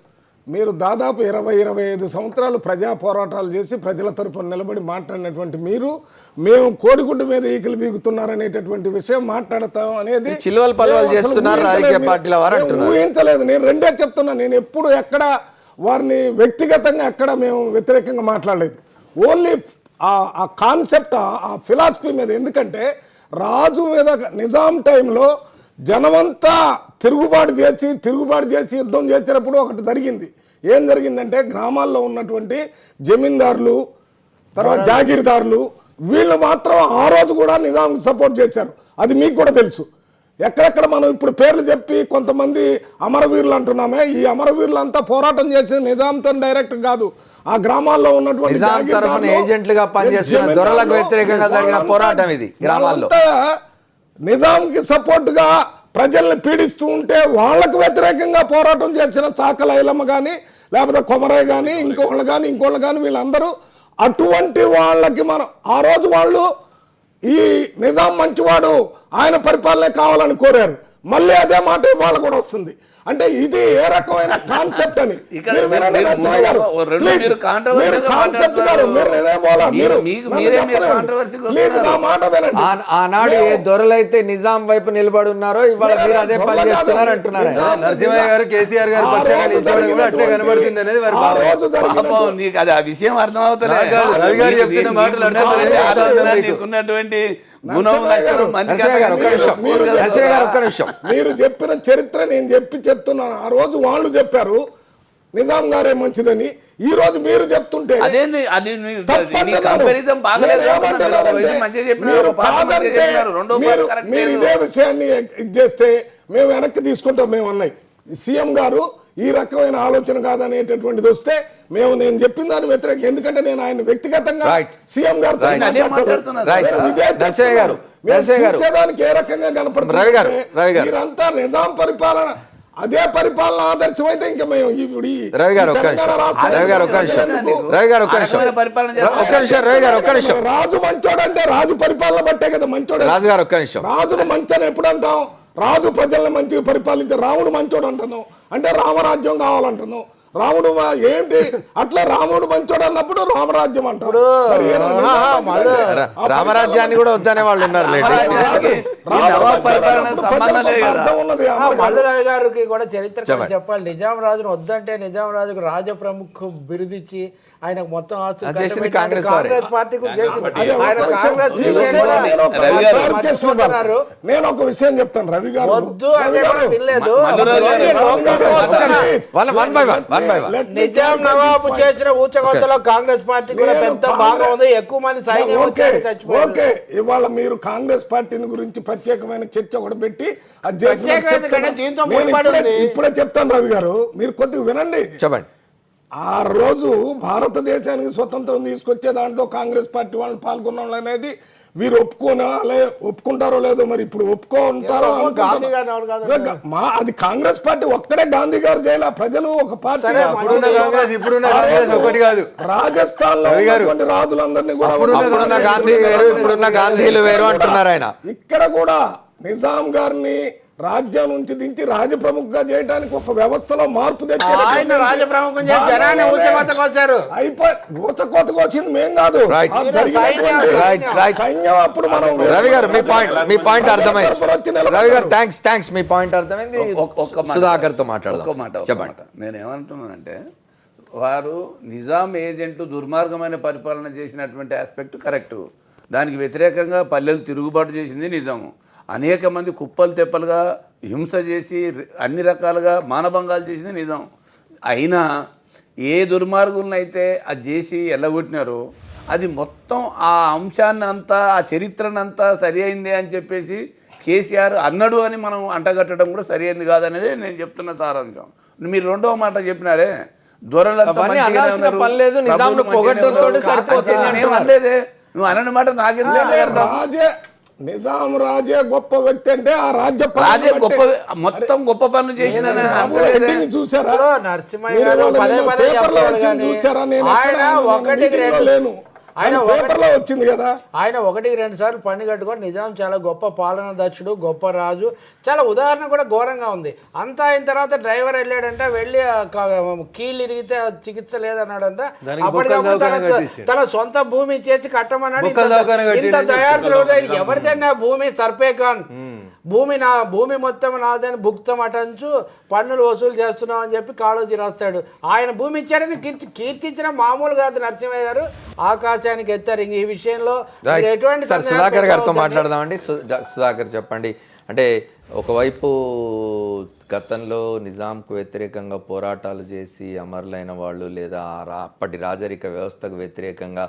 మీరు దాదాపు 20-25 సంవత్సరాలు ప్రజా పోరాటాలు చేసి ప్రజల తరపున నిలబడి మాట్లాడినటువంటి మీరు మేము కోడిగుడ్డు మీద ఈకలు బీగుతున్నారనేటటువంటి విషయం మాట్లాడతాం అనేది చిల్వలు పల్వలు చేస్తున్నారు రాజకీయ పార్టీల వారు అంటున్నారు. ఊహించలేదు. నేను రెండే చెప్తున్నా. నేను ఎప్పుడు ఎక్కడ వారిని వ్యక్తిగతంగా ఎక్కడ మేము వ్యతిరేకంగా మాట్లాడలేదు. ఓన్లీ ఆ కాన్సెప్ట్, ఆ ఫిలాసఫీ మీద. ఎందుకంటే రాజు మీద నిజాం టైంలో జనమంతా తిరుగుబాటు చేసి యుద్ధం చేసేటప్పుడు ఒకటి జరిగింది. ఏం జరిగిందంటే గ్రామాల్లో ఉన్నటువంటి జమీందారులు, తర్వాత జాగీర్దారులు, వీళ్ళు మాత్రం ఆ రోజు కూడా నిజాంకి సపోర్ట్ చేశారు. అది మీకు కూడా తెలుసు. ఎక్కడెక్కడ మనం ఇప్పుడు పేర్లు చెప్పి కొంతమంది అమరవీరులు అంటున్నామే, ఈ అమరవీరులంతా పోరాటం చేసేది నిజాంతో డైరెక్ట్ కాదు. ఆ గ్రామాల్లో ఉన్నటువంటి ఏజెంట్లుగా పనిచేస్తున్న దొరలకు వ్యతిరేకంగా జరిగిన పోరాటం ఇది. గ్రామాల్లో నిజాంకి సపోర్ట్గా ప్రజల్ని పీడిస్తూ ఉంటే వాళ్లకు వ్యతిరేకంగా పోరాటం చేసిన చాకల ఐలమ్మ కానీ, లేకపోతే కొమరయ్య కానీ, ఇంకోళ్ళు కానీ వీళ్ళందరూ అటువంటి వాళ్ళకి మనం ఆ రోజు వాళ్ళు ఈ నిజాం మంచివాడు, ఆయన పరిపాలనే కావాలని కోరారు. మళ్ళీ అదే మాట ఇవాళ కూడా వస్తుంది. అంటే ఇది ఏ రకమైన కాన్సెప్ట్ అని ఆనాడు ఏ దొరలైతే నిజాం వైపు నిలబడి ఉన్నారో ఇవాళ మీరు అదే పని చేస్తున్నారు అంటున్నారు. నరసింహయ్య గారు, కేసీఆర్ గారు అట్లే కనబడుతుంది అనేది వారి అది ఆ విషయం అర్థమవుతుంది. రవి గారు చెప్పిన మాటలు నీకున్నటువంటి మీరు చెప్పిన చరిత్ర నేను చెప్తున్నాను. ఆ రోజు వాళ్ళు చెప్పారు నిజాం గారే మంచిదని. ఈ రోజు మీరు చెప్తుంటే మీరు ఇదే విషయాన్ని ఇది చేస్తే మేము వెనక్కి తీసుకుంటాం. మేము అన్నాయి సీఎం గారు ఈ రకమైన ఆలోచన కాదనేటటువంటిది వస్తే నేను చెప్పిన దాని వ్యతిరేకం. ఎందుకంటే నేను ఆయన వ్యక్తిగతంగా సీఎం గారు చూసేదానికి ఏ రకంగా కనపడుతుంది. మీరంతా నిజాం పరిపాలన, అదే పరిపాలన ఆదర్శం అయితే ఇంకా మేము ఇప్పుడు రాజు మంచోడు అంటే రాజు పరిపాలన బట్టే కదా మంచోడు. రాజును మంచని ఎప్పుడు అంటాం? రాజు ప్రజల్ని మంచిగా పరిపాలించే రాముడు మంచోడు అంటున్నావు అంటే రామరాజ్యం కావాలంటున్నావు. రాముడు ఏంటి అట్లా రాముడు మంచోడు అన్నప్పుడు రామరాజ్యం అంటాడు. రామరాజ్యాన్ని కూడా వద్దనే వాళ్ళు ఉన్నారు. మల్లురావు గారికి కూడా చరిత్ర చెప్పాలి. నిజాం రాజును వద్దంటే నిజాం రాజుకు రాజ ప్రముఖ బిరుదిచ్చి ఆయనకు మొత్తం ఆస్తి కాంగ్రెస్ పార్టీ నేను ఒక విషయం చెప్తాను రవి గారు. వద్దు అంటే వినలేదు. నిజాం నవాబు చేసిన ఊచకొత్తలో కాంగ్రెస్ పార్టీ కూడా పెద్ద భాగం ఉంది. ఎక్కువ మంది సైన్యం ఓకే. ఇవాళ మీరు కాంగ్రెస్ పార్టీని గురించి ప్రత్యేకమైన చర్చ ఒకటి పెట్టి ఇప్పుడే చెప్తాను రవి గారు, మీరు కొద్దిగా వినండి. చెప్పండి. ఆ రోజు భారతదేశానికి స్వతంత్రం తీసుకొచ్చే దాంట్లో కాంగ్రెస్ పార్టీ వాళ్ళు పాల్గొన్న అనేది వీరు ఒప్పుకుంటారో లేదో మరి ఇప్పుడు ఒప్పుకుంటారో. అది కాంగ్రెస్ పార్టీ ఒక్కడే గాంధీ గారు చేయాల. ప్రజలు ఒక పార్టీ రాజస్థాన్ లో రాజులందరినీ కూడా గాంధీలు వేరు అంటున్నారు ఆయన. ఇక్కడ కూడా నిజాం గారిని రాజ్యం నుంచి దించి రాజప్రముఖగా చేయడానికి ఒక వ్యవస్థలో మార్పు తెచ్చారు. ఊచకోతకు వచ్చింది మేం కాదు, సైన్యం. అప్పుడు మనం రవి గారు మీ పాయింట్ అర్థమైంది. రవి గారు థ్యాంక్స్ మీ పాయింట్ అర్థమైంది. సుధాకర్ తో మాట్లాడదాం. చెప్పండి. నేనేమంటున్నానంటే వారు నిజాం ఏజెంట్లు దుర్మార్గమైన పరిపాలన చేసినటువంటి ఆస్పెక్ట్ కరెక్టు. దానికి వ్యతిరేకంగా పల్లెలు తిరుగుబాటు చేసింది నిజాము. అనేక మంది కుప్పలు తెప్పలుగా హింస చేసి అన్ని రకాలుగా మానభంగాలు చేసింది నిజాం. అయినా ఏ దుర్మార్గులనైతే అది చేసి ఎల్లగొట్టినారో అది మొత్తం ఆ అంశాన్ని అంతా, ఆ చరిత్రనంతా సరి అయింది అని చెప్పేసి కేసీఆర్ అన్నాడు అని మనం అంటగట్టడం కూడా సరి అయింది కాదనేది నేను చెప్తున్న సారాంశం. మీరు రెండవ మాట చెప్పినారే, దొరలంతా అవన్నీ మంచిగానే అనాల్సిన ఉన్నారు, పని లేదు, నిజాంను ప్రభువులు మంచిగానే పొగడ్డంతోటి ఉన్నారు. సరిపోతుంది నేను అంటున్నారు. అనలేదే, నువ్వు అనని మాట నాకెందుకు అర్థం? రాజే నిజాం రాజే గొప్ప వ్యక్తి అంటే ఆ రాజ్య రాజే గొప్ప, మొత్తం గొప్ప పనులు చేసిన చూసారా? ఇప్పుడు నరసింహయ్య గారు పదే పదే చెప్తాడు కానీ చూసారా? నేను ఆయన ఒకటికి రెండు లేను, ఆయన పేపర్లో వచ్చింది కదా. ఆయన 1-2 సార్లు పని కట్టుకొని నిజాం చాలా గొప్ప పాలనా దక్షుడు, గొప్ప రాజు, చాలా ఉదాహరణ కూడా ఘోరంగా ఉంది. అంతా అయిన తర్వాత డ్రైవర్ వెళ్ళాడంట, వెళ్ళి కీళ్ళు ఇరిగితే చికిత్స లేదన్నాడంట. అప్పటికప్పుడు తన సొంత భూమి చేసి కట్టమన్నాడు. ఇంత దయార్థులు ఎవరిదైనా భూమి సర్పే ఖాన్ భూమి మొత్తం నాదని భుక్తం అటంచు పన్నులు వసూలు చేస్తున్నాం అని చెప్పి కాళోజీ రాస్తాడు. ఆయన భూమి ఇచ్చాడని కీర్తించిన మామూలు కాదు నరసింహయ్య గారు, ఆకాశానికి ఎత్తారు. ఇంక ఈ విషయంలో ఎటువంటి సుధాకర్ గారితో మాట్లాడదామండి. సుధాకర్ చెప్పండి, అంటే ఒకవైపు గతంలో నిజాంకు వ్యతిరేకంగా పోరాటాలు చేసి అమరులైన వాళ్ళు లేదా అప్పటి రాజరిక వ్యవస్థకు వ్యతిరేకంగా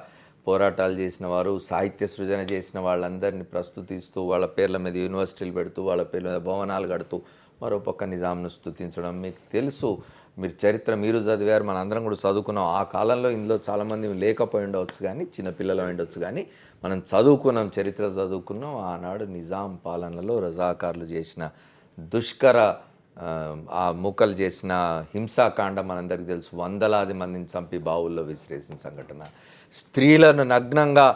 పోరాటాలు చేసిన వారు, సాహిత్య సృజన చేసిన వాళ్ళందరినీ ప్రస్తుతిస్తూ వాళ్ళ పేర్ల మీద యూనివర్సిటీలు పెడుతూ వాళ్ళ పేర్ల మీద భవనాలు కడుతూ మరోపక్క నిజాంను స్తుతించడం మీకు తెలుసు. మీరు చరిత్ర మీరు చదివారు, మనందరం కూడా చదువుకున్నాం. ఆ కాలంలో ఇందులో చాలామంది లేకపోయి ఉండవచ్చు, కానీ చిన్నపిల్లలు ఉండొచ్చు, కానీ మనం చదువుకున్నాం, చరిత్ర చదువుకున్నాం. ఆనాడు నిజాం పాలనలో రజాకారులు చేసిన దుష్కర ఆ మూకలు చేసిన హింసాకాండ మనందరికీ తెలుసు. వందలాది మందిని చంపి బావుల్లో విసిరేసిన సంఘటన, స్త్రీలను నగ్నంగా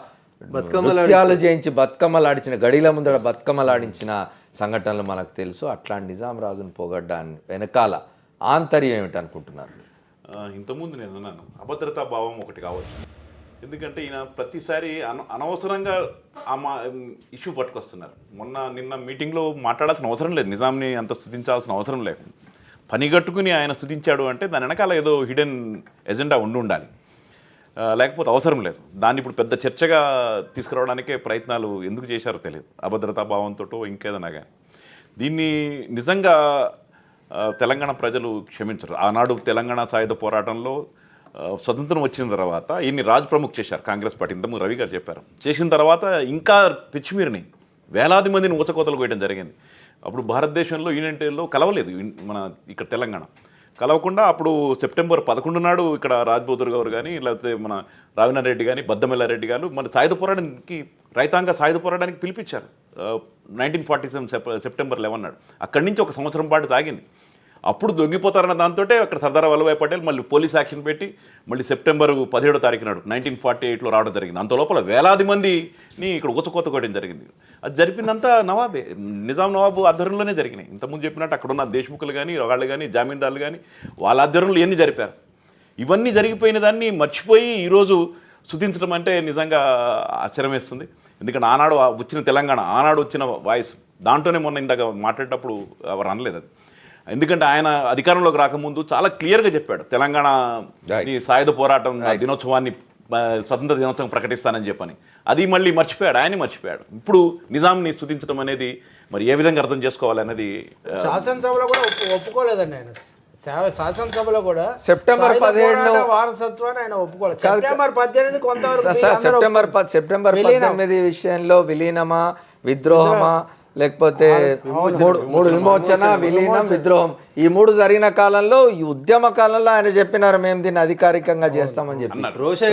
నృత్యాలు చేయించి బతుకమ్మలాడించిన, గడిల ముందర బతుకమ్మలాడించిన సంఘటనలు మనకు తెలుసు. అట్లాంటి నిజాం రాజును పొగడ్డాన్ని వెనకాల ఆంతర్యం ఏమిటి అనుకుంటున్నారు? ఇంతకుముందు నేను అన్నాను, అభద్రతా భావం ఒకటి కావచ్చు. ఎందుకంటే ఈయన ప్రతిసారి అనవసరంగా ఇష్యూ పట్టుకొస్తున్నారు. నిన్న మీటింగ్లో మాట్లాడాల్సిన అవసరం లేదు, నిజాంని అంత స్తుతించాల్సిన అవసరం లేదు. పనిగట్టుకుని ఆయన స్తుతించాడు అంటే దాని వెనకాల ఏదో హిడెన్ ఎజెండా ఉండాలి, లేకపోతే అవసరం లేదు. దాన్ని ఇప్పుడు పెద్ద చర్చగా తీసుకురావడానికే ప్రయత్నాలు ఎందుకు చేశారో తెలియదు, అభద్రతా భావంతో ఇంకేదన్నా కానీ. దీన్ని నిజంగా తెలంగాణ ప్రజలు క్షమించరు. ఆనాడు తెలంగాణ సాయుధ పోరాటంలో స్వతంత్రం వచ్చిన తర్వాత ఈయన్ని రాజ్ ప్రముఖ్ చేశారు కాంగ్రెస్ పార్టీ. ఇంతకుముందు రవి గారు చెప్పారు. చేసిన తర్వాత ఇంకా పిచ్చిమీరిని వేలాది మందిని ఊచకోతలు కోయడం జరిగింది. అప్పుడు భారతదేశంలో యూనియన్ టెరిటరీలో కలవలేదు మన ఇక్కడ తెలంగాణ. కలవకుండా అప్పుడు సెప్టెంబర్ 11 నాడు ఇక్కడ రాజ్బహదూర్ గారు కానీ లేకపోతే మన రావినారాయణ రెడ్డి కానీ బద్దమెల్లారెడ్డి గారు మన సాయుధ పోరాటానికి రైతాంగ సాయుధ పోరాటానికి పిలిపించారు 1947 సెప్టెంబర్ 11 నాడు. అక్కడి నుంచి 1 సంవత్సరం పాటు తాగింది. అప్పుడు దొంగిపోతారన్న దాంతో అక్కడ సర్దార్ వల్లభాయ్ పటేల్ మళ్ళీ పోలీస్ యాక్షన్ పెట్టి మళ్ళీ సెప్టెంబర్ 17వ తారీఖు నాడు 1948లో రావడం జరిగింది. అంత లోపల వేలాది మందిని ఇక్కడ ఊచకోత కోయడం జరిగింది. అది జరిపిందంతా నవాబే, నిజాం నవాబు ఆధ్వర్యంలోనే జరిగినాయి. ఇంతకుముందు చెప్పినట్టు అక్కడ ఉన్న దేశ్ముఖులు కానీ వాళ్ళు కానీ జామీందారులు కానీ వాళ్ళ ఆధ్వర్యంలో ఇవన్నీ జరిపారు. ఇవన్నీ జరిగిపోయిన దాన్ని మర్చిపోయి ఈరోజు స్తుతించడం అంటే నిజంగా ఆశ్చర్యం వేస్తుంది. ఎందుకంటే ఆనాడు వచ్చిన తెలంగాణ, ఆనాడు వచ్చిన వాయిస్, దాంట్లోనే మొన్న ఇందాక మాట్లాడేటప్పుడు ఎవరు అనలేదు అది. ఎందుకంటే ఆయన అధికారంలోకి రాకముందు చాలా క్లియర్గా చెప్పాడు తెలంగాణ సాయుధ పోరాటం దినోత్సవాన్ని స్వతంత్ర దినోత్సవం ప్రకటిస్తానని చెప్పని. అది మళ్ళీ మర్చిపోయాడు, ఆయన మర్చిపోయాడు. ఇప్పుడు నిజాంని స్తుతించడం అనేది మరి ఏ విధంగా అర్థం చేసుకోవాలనేది శాసనసభలో కూడా ఒప్పుకోలేదండి ఆయన. శాసనసభలో కూడా సెప్టెంబర్ 17 వారసత్వాన్ని ఆయన ఒప్పుకోలేదు. సెప్టెంబర్ 18 కొంతవరకు సెప్టెంబర్ 18 విషయంలో విలీనమా విద్రోహమా లేకపోతే మూడు విమోచన విలీనం విద్రోహం ఈ 3 జరిగిన కాలంలో ఈ ఉద్యమ కాలంలో ఆయన చెప్పినారు మేము దీన్ని అధికారికంగా చేస్తామని చెప్పి.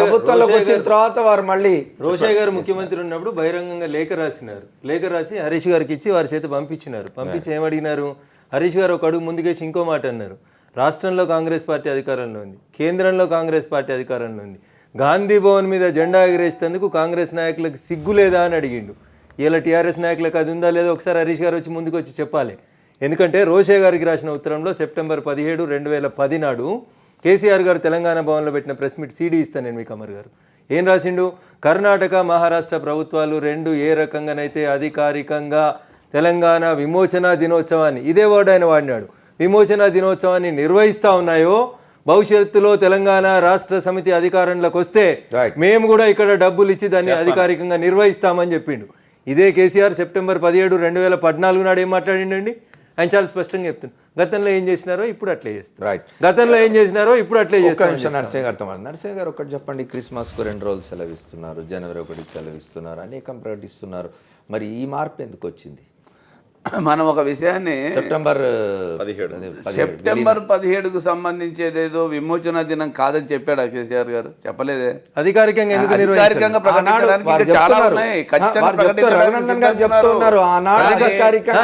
ప్రభుత్వంలోకి వచ్చిన తర్వాత వారు మళ్ళీ రోషయ్య గారు ముఖ్యమంత్రి ఉన్నప్పుడు బహిరంగంగా లేఖ రాసినారు. లేఖ రాసి హరీష్ గారికి ఇచ్చి వారి చేత పంపించినారు. పంపించి ఏమడిగినారు, హరీష్ గారు ఒక అడుగు ముందుకేసి ఇంకో మాట అన్నారు. రాష్ట్రంలో కాంగ్రెస్ పార్టీ అధికారంలో ఉంది, కేంద్రంలో కాంగ్రెస్ పార్టీ అధికారంలో ఉంది, గాంధీ భవన్ మీద జెండా ఎగరేసేందుకు కాంగ్రెస్ నాయకులకు సిగ్గు లేదా అని అడిగిండు. ఇలా టీఆర్ఎస్ నాయకులకు అది ఉందా లేదో ఒకసారి హరీష్ గారు వచ్చి ముందుకు వచ్చి చెప్పాలి. ఎందుకంటే రోషయ్య గారికి రాసిన ఉత్తరంలో సెప్టెంబర్ 17, 2010 నాడు కేసీఆర్ గారు తెలంగాణ భవన్లో పెట్టిన ప్రెస్ మీట్ సీడీ ఇస్తాను నేను మీకు అమర్ గారు. ఏం రాసిండు, కర్ణాటక మహారాష్ట్ర ప్రభుత్వాలు 2 ఏ రకంగానైతే అధికారికంగా తెలంగాణ విమోచన దినోత్సవాన్ని, ఇదే వర్డ్ ఆయన వాడినాడు, విమోచన దినోత్సవాన్ని నిర్వహిస్తూ ఉన్నాయో భవిష్యత్తులో తెలంగాణ రాష్ట్ర సమితి అధికారంలోకి వస్తే మేము కూడా ఇక్కడ డబ్బులు ఇచ్చి దాన్ని అధికారికంగా నిర్వహిస్తామని చెప్పిండు. ఇదే కేసీఆర్ సెప్టెంబర్ 17, 2014 నాడు ఏం మాట్లాడిండండి, ఆయన చాలా స్పష్టంగా చెప్తున్నాడు. గతంలో ఏం చేసినారో ఇప్పుడు అట్లే చేస్తారు, గతంలో ఏం చేసినారో ఇప్పుడు అట్లే చేస్తారు. నరసింహ గారితో నరసింహ గారు ఒకటి చెప్పండి, క్రిస్మస్కు 2 రోజులు సెలవిస్తున్నారు, జనవరి 1 సెలవిస్తున్నారు, అనేకం ప్రకటిస్తున్నారు. మరి ఈ మార్పు ఎందుకు వచ్చింది? మనం ఒక విషయాన్ని సెప్టెంబర్ 17కు సంబంధించేదేదో విమోచన దినం కాదని చెప్పాడు కేసీఆర్ గారు, చెప్పలేదే? అధికారికంగా ఎందుకు అధికారికంగా ప్రకటించడానికి ఇంకా చాలా ఉన్నాయి. ఖచ్చితంగా చెప్తున్నారు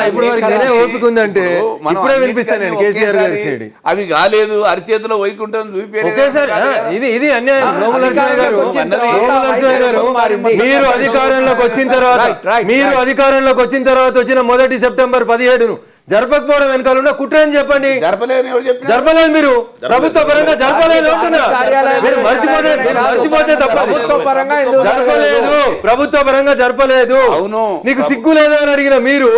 ఇప్పుడు వారికి నేనే ఓపిక ఉందంటే ఇప్పుడే వినిపిస్తాను నేను కేసీఆర్ గారి సైడ్. అవి కాలేదు, అరిచేతిలో వైకుంఠం చూపి ఒకేసారి ఇది అన్యాయం. నోముల నరసింహ గారు, మీరు అధికారంలోకి వచ్చిన తర్వాత వచ్చిన మొదటి సెప్టెంబర్ 17ను జరపకపోవడం వెనకాల ఉన్న కుట్ర అని చెప్పండి. జరపలేదు, మీరు ప్రభుత్వ పరంగా జరపలేదు అంటున్నా. మీరు మర్చిపోతే తప్పదు. జరపలేదు, ప్రభుత్వ పరంగా జరపలేదు. అవును, నీకు సిగ్గు లేదా అని అడిగిన మీరు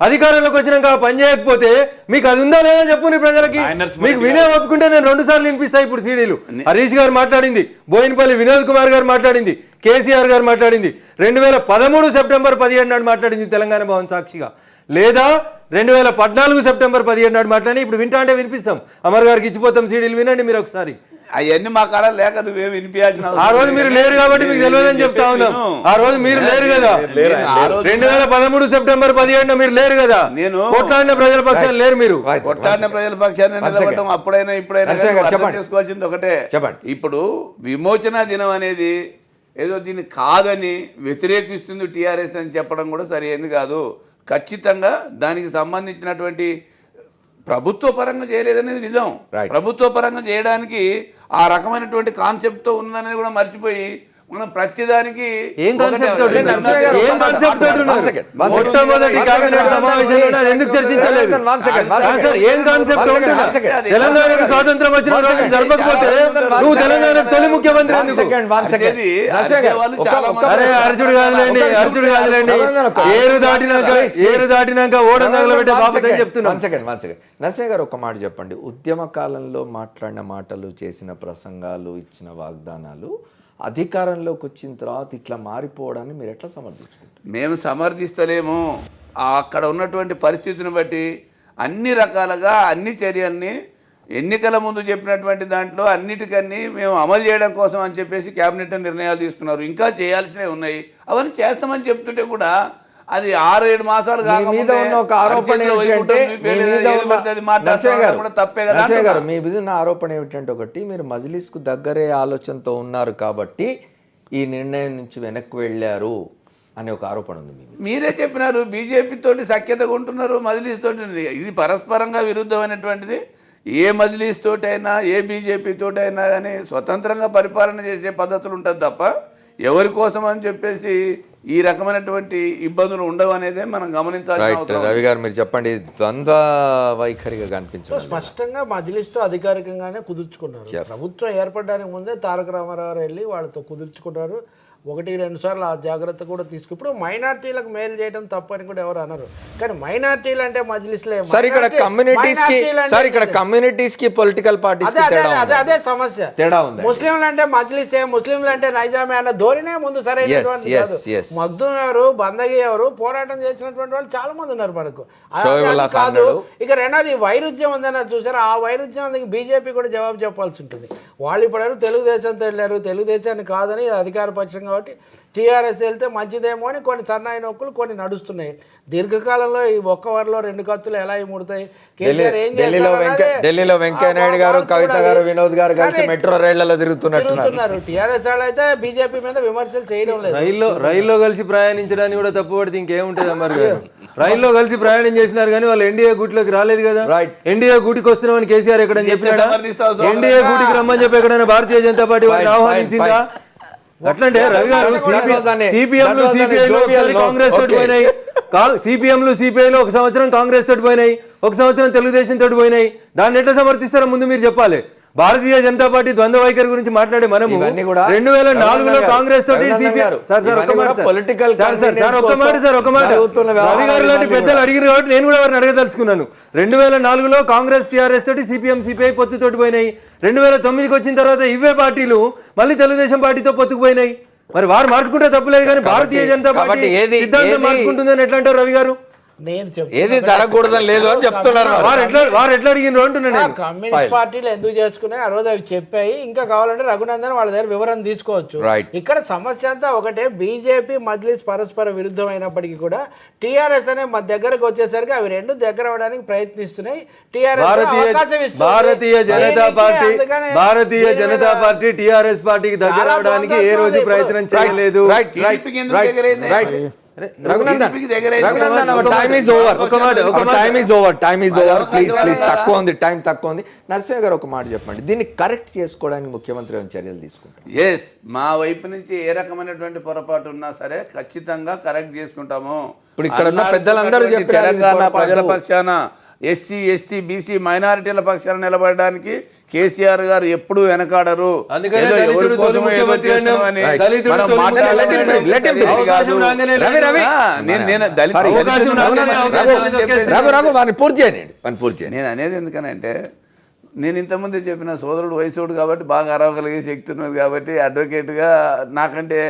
అధికారంలోకి వచ్చినాక పని చేయకపోతే మీకు అది ఉందా లేదా చెప్పు ప్రజలకి. మీకు వినే ఒప్పుకుంటే నేను 2 సార్లు వినిపిస్తాయి ఇప్పుడు సీడీలు. హరీష్ గారు మాట్లాడింది, బోయినపల్లి వినోద్ కుమార్ గారు మాట్లాడింది, కేసీఆర్ గారు మాట్లాడింది, 2013 సెప్టెంబర్ 17 నాడు మాట్లాడింది తెలంగాణ భవన్ సాక్షిగా, లేదా 2014 సెప్టెంబర్ 17 నాడు మాట్లాడి ఇప్పుడు వింటా అంటే వినిపిస్తాం. అమర్ గారికి ఇచ్చిపోతాం సీడీలు, వినండి మీరు ఒకసారి. అవన్నీ మా కాడ లేక నువ్వేం వినిపించాల్సిన ఆ రోజు మీరు లేరు కాబట్టి మీకు తెలియదని చెప్తా ఉన్నాం. ఆ రోజు మీరు లేరు కదా, 2013 సెప్టెంబర్ 17 మీరు లేరు కదా. నేను కొట్లాడిన ప్రజల పక్షాన్ని లేరు, మీరు కొట్లాడిన ప్రజల పక్షాన్ని నిలబడటం అప్పుడైనా ఇప్పుడైనా చేసుకోవాల్సింది ఒకటే. ఇప్పుడు విమోచన దినం అనేది ఏదో దీన్ని కాదని వ్యతిరేకిస్తుంది టీఆర్ఎస్ అని చెప్పడం కూడా సరైనది కాదు. ఖచ్చితంగా దానికి సంబంధించినటువంటి ప్రభుత్వ పరంగా చేయలేదనేది నిజం. ప్రభుత్వ పరంగా చేయడానికి ఆ రకమైనటువంటి కాన్సెప్ట్తో ఉందనేది కూడా మర్చిపోయి మనం ప్రతిదానికి ఎందుకు చర్చించలేదు? ఏం కాన్సెప్ట్ తెలంగాణకు స్వాతంత్రం వచ్చిన రోజు జరపకపోతే నువ్వు తెలంగాణకు తొలి ముఖ్యమంత్రి ఎందుకు? అరే అర్జుడు కాదులేండి, అర్జుడు కాదులేండి. ఏరు దాటినాక ఓడం తగలబెట్టే బాబు అని చెప్తున్నాను. నరసింహ గారు ఒక మాట చెప్పండి. ఉద్యమ కాలంలో మాట్లాడిన మాటలు, చేసిన ప్రసంగాలు, ఇచ్చిన వాగ్దానాలు అధికారంలోకి వచ్చిన తర్వాత ఇట్లా మారిపోవడాన్ని మీరు ఎట్లా సమర్థించుకుంటారు? మేము సమర్థిస్తలేము. అక్కడ ఉన్నటువంటి పరిస్థితిని బట్టి అన్ని రకాలుగా అన్ని చర్యల్ని ఎన్నికల ముందు చెప్పినటువంటి దాంట్లో అన్నిటికన్నీ మేము అమలు చేయడం కోసం అని చెప్పేసి కేబినెట్ నిర్ణయాలు తీసుకున్నారు. ఇంకా చేయాల్సినవి ఉన్నాయి, అవన్నీ చేస్తామని చెప్తుంటే కూడా అది 6-7 మాసాలు మీద ఉన్న ఒక ఆరోపణ ఏమిటంటే మీ మీద ఉన్న ఆరోపణ ఏమిటంటే, ఒకటి మీరు మజ్లిస్కు దగ్గరే ఆలోచనతో ఉన్నారు కాబట్టి ఈ నిర్ణయం నుంచి వెనక్కి వెళ్ళారు అనే ఒక ఆరోపణ ఉంది. మీరే చెప్పినారు బీజేపీ తోటి సఖ్యతగా ఉంటున్నారు, మజ్లిస్ తోటి. ఇది పరస్పరంగా విరుద్ధమైనటువంటిది. ఏ మజ్లిస్ తోటైనా ఏ బీజేపీ తోటైనా కానీ స్వతంత్రంగా పరిపాలన చేసే పద్ధతులు ఉంటుంది తప్ప ఎవరి కోసం అని చెప్పేసి ఈ రకమైనటువంటి ఇబ్బందులు ఉండవు అనేదే మనం గమనించాలి. రవి గారు మీరు చెప్పండి, ద్వంద్వ వైఖరిగా కనిపించడం. స్పష్టంగా మజ్లిస్తో అధికారికంగానే కుదుర్చుకున్నారు. ప్రభుత్వం ఏర్పడడానికి ముందే తారక రామారావు వెళ్ళి వాళ్ళతో కుదుర్చుకున్నారు. 1-2 సార్లు ఆ జాగ్రత్త కూడా తీసుకు. ఇప్పుడు మైనార్టీలకు మేలు చేయడం తప్పని కూడా ఎవరు అనరు, కానీ మైనార్టీలు అంటే మజ్లిస్లే. సార్ ఇక్కడ కమ్యూనిటీస్ కి పొలిటికల్ పార్టీస్ అదే సమస్య. తేడా ఉంది. ముస్లింలు అంటే మజ్లిసే, ముస్లింలు అంటే నైజామే అన్న ధోరణే ముందు సరైనటువంటి కాదు. మగ్దుం ఎవరు, బందగి ఎవరు, పోరాటం చేసినటువంటి వాళ్ళు చాలా మంది ఉన్నారు మనకు కాదు. ఇక రెండోది వైరుధ్యం ఉందన్న చూసారు. ఆ వైరుధ్యం బీజేపీ కూడా జవాబు చెప్పాల్సి ఉంటుంది. వాళ్ళు ఇప్పుడు తెలుగుదేశంతో వెళ్ళారు, తెలుగుదేశాన్ని కాదని అధికార పక్షంగా కాబట్టి టీఆర్ఎస్ వెళ్తే మంచిదేమో అని కొన్ని సన్నాయి నొక్కులు కొన్ని నడుస్తున్నాయి. దీర్ఘకాలంలో ఈ ఒక్క వరలో 2 కత్తులు ఎలా ముడతాయి? కేసీఆర్ ఏం ఢిల్లీలో వెంకయ్య నాయుడు గారు, కవిత గారు, వినోద్ గారు కలిసి మెట్రో రైళ్లలో తిరుగుతున్నారు. టీఆర్ఎస్ వాళ్ళు అయితే బీజేపీ మీద విమర్శలు చేయడం లేదు. రైల్లో కలిసి ప్రయాణించడానికి కూడా తప్పుపడితే ఇంకేముంటుంది అమ్మారు గారు? రైల్లో కలిసి ప్రయాణం చేసినారు కానీ వాళ్ళు ఎన్డీఏ గూటిలోకి రాలేదు కదా. ఎన్డీఏ గూటికి వస్తున్నామని కేసీఆర్ ఎక్కడని చెప్పినాడా? ఎన్డీఏ గూటికి రమ్మని చెప్పి ఎక్కడైనా భారతీయ జనతా పార్టీ వాళ్ళని ఆహ్వానించిందా? అట్లంటే రవి గారు సిపిఎంలు సిపిఐలో కాంగ్రెస్ తోటి పోయినాయి, సిపిఎంలు సిపిఐలో 1 సంవత్సరం కాంగ్రెస్ తోటి పోయినాయి, 1 సంవత్సరం తెలుగుదేశం తోటి పోయినాయి. దాన్ని ఎట్లా సమర్థిస్తారో ముందు మీరు చెప్పాలి. భారతీయ జనతా పార్టీ ద్వంద్వ వైఖరి గురించి మాట్లాడే మనము 2004లో కాంగ్రెస్ తోటి రవి గారు లాంటి పెద్దలు అడిగారు కాబట్టి నేను కూడా వారిని అడగదలుచుకున్నాను. 2004లో కాంగ్రెస్ టీఆర్ఎస్ తోటి సిపిఎం సిపిఐ పొత్తుతోటి పోయినాయి. 2009కి వచ్చిన తర్వాత ఇవే పార్టీలు మళ్ళీ తెలుగుదేశం పార్టీతో పొత్తుకుపోయినాయి. మరి వారు మార్చుకుంటే తప్పులేదు కానీ భారతీయ జనతా పార్టీ సిద్ధాంతం మార్చుకుంటుందని ఎట్లా అంటారు రవి గారు? నేను ఏది జరగకూడదని లేదు అని చెప్తున్నారు వారు ఎట్లా అడిగినారు అంటున్నాను. కమ్యూనిస్ట్ పార్టీలు ఎందుకు చేసుకున్నాయి ఆ రోజు అవి చెప్పాయి. ఇంకా కావాలంటే రఘునందన్ వాళ్ళ దగ్గర వివరణ తీసుకోవచ్చు. ఇక్కడ సమస్య అంతా ఒకటే, బీజేపీ మజ్లిస్ పరస్పర విరుద్ధమైనప్పటికీ కూడా టీఆర్ఎస్ అనే మా దగ్గరకు వచ్చేసరికి అవి రెండు దగ్గర అవడానికి ప్రయత్నిస్తున్నాయి. భారతీయ జనతా పార్టీ టీఆర్ఎస్ పార్టీకి దగ్గర అవడానికి ఏ రోజు ప్రయత్నం చేయలేదు. తక్కువ ఉంది. నరసింహ గారు ఒక మాట చెప్పండి, దీన్ని కరెక్ట్ చేసుకోవడానికి ముఖ్యమంత్రి చర్యలు తీసుకుంటారు? ఎస్, మా వైపు నుంచి ఏ రకమైనటువంటి పొరపాటు ఉన్నా సరే ఖచ్చితంగా కరెక్ట్ చేసుకుంటాము. ఇప్పుడు ఇక్కడ ఉన్న పెద్దలందరూ తెలంగాణ ప్రజల పక్షాన, ఎస్సీ ఎస్టీ బీసీ మైనారిటీల పక్షాన నిలబడడానికి కేసీఆర్ గారు ఎప్పుడు వెనకాడరు. నేను అనేది ఎందుకనంటే, నేను ఇంతకుముందే చెప్పిన సోదరుడు వయసుడు కాబట్టి బాగా అరవగలిగే శక్తి ఉన్నది కాబట్టి అడ్వకేట్గా, నాకంటే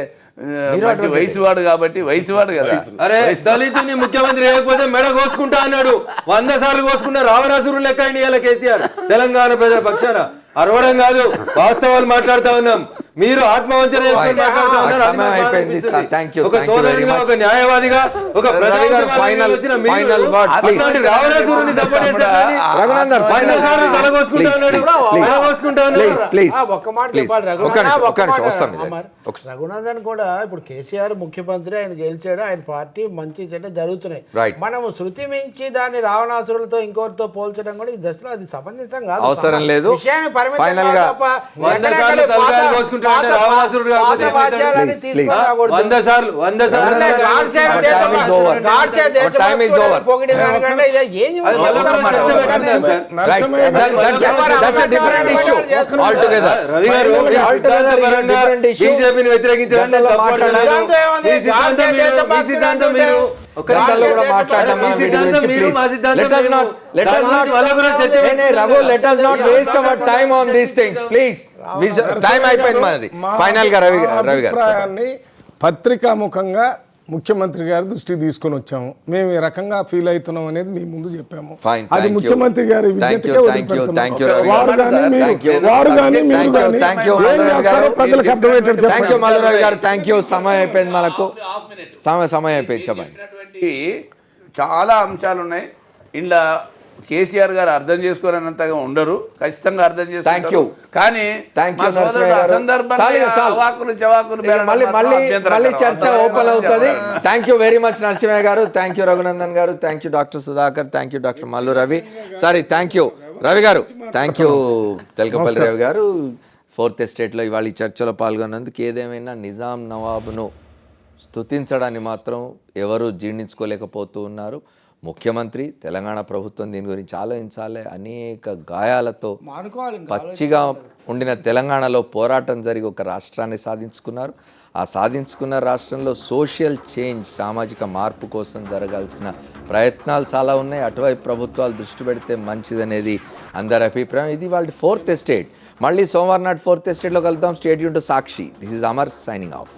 వయసువాడు కాబట్టి వయసువాడు కదా. అరే దళితుని ముఖ్యమంత్రి అయిపోతే మెడ కోసుకుంటా అన్నాడు, 100 సార్లు కోసుకున్న రావణాసురుడు లెక్క ఇవాళ కేసీఆర్ తెలంగాణ ప్రజల పక్షాన. అరవడం కాదు, వాస్తవాలు మాట్లాడుతా ఉన్నాం. మీరు ఆత్మవంచన ఒక సోదరునిగా, ఒక న్యాయవాదిగా, ఒక రావణాసురుని సపోర్ట్ చేశారు. రఘునందన్ కూడా ఇప్పుడు కేసీఆర్ ముఖ్యమంత్రి, ఆయన గెలిచాడు, ఆయన పార్టీ మంచి చెడ్డ జరుగుతున్నాయి. మనము శృతి మించి దాన్ని రావణాసురులతో ఇంకోరితో పోల్చడం కూడా ఈ దశలో అది సమంజసం కాదు, అవసరం లేదు. ఫైనల్ గా 100 సార్లు తలకాయలు కోసుకుంటాడు రావణాసురుడు కాబట్టి 100 సార్లు బీజేపీని వ్యతిరేకించాలని పత్రికాముఖంగా ముఖ్యమంత్రి గారి దృష్టికి తీసుకొని వచ్చాము. మేము ఈ రకంగా ఫీల్ అవుతున్నాం అనేది మీ ముందు చెప్పాము. అది ముఖ్యమంత్రి గారి ప్రజలకు అర్థమయ్యేటట్టు. సమయం అయిపోయింది, మనకు సమయం అయిపోయింది. చెప్పండి. చాలా అంశాలు ఉన్నాయి ఇంట్లో. కేసీఆర్ గారు అర్థం చేసుకోవాలన్నంతగా ఉండరు, ఖచ్చితంగా అర్థం చేసుకుంటారు. కానీ మళ్ళీ చర్చ ఓపెన్ అవుతుంది. Thank you very much Narasimhaiah గారు, థ్యాంక్ యూ రఘునందన్ గారు, thank you doctor Sudhakar, thank you doctor Mallu Ravi, sorry thank you Ravi గారు, థ్యాంక్ యూ తెలకపల్లి రవి గారు. 4th ఎస్టేట్లో ఇవాళ ఈ చర్చలో పాల్గొన్నందుకు. ఏదేమైనా నిజాం నవాబును స్తుతించడాన్ని మాత్రం ఎవరు జీర్ణించుకోలేకపోతూ ఉన్నారు. ముఖ్యమంత్రి, తెలంగాణ ప్రభుత్వం దీని గురించి ఆలోచించాలి. అనేక గాయాలతో పచ్చిగా ఉండిన తెలంగాణలో పోరాటం జరిగి ఒక రాష్ట్రాన్ని సాధించుకున్నారు. ఆ సాధించుకున్న రాష్ట్రంలో సోషల్ చేంజ్, సామాజిక మార్పు కోసం జరగాల్సిన ప్రయత్నాలు చాలా ఉన్నాయి. అటువైపు ప్రభుత్వాలు దృష్టి పెడితే మంచిదనేది అందరి అభిప్రాయం. ఇది వాళ్ళ 4th ఎస్టేట్. మళ్ళీ సోమవారం నాడు 4th ఎస్టేట్లో కలుద్దాం. State Yoon to Sakshi. This is Amar signing off.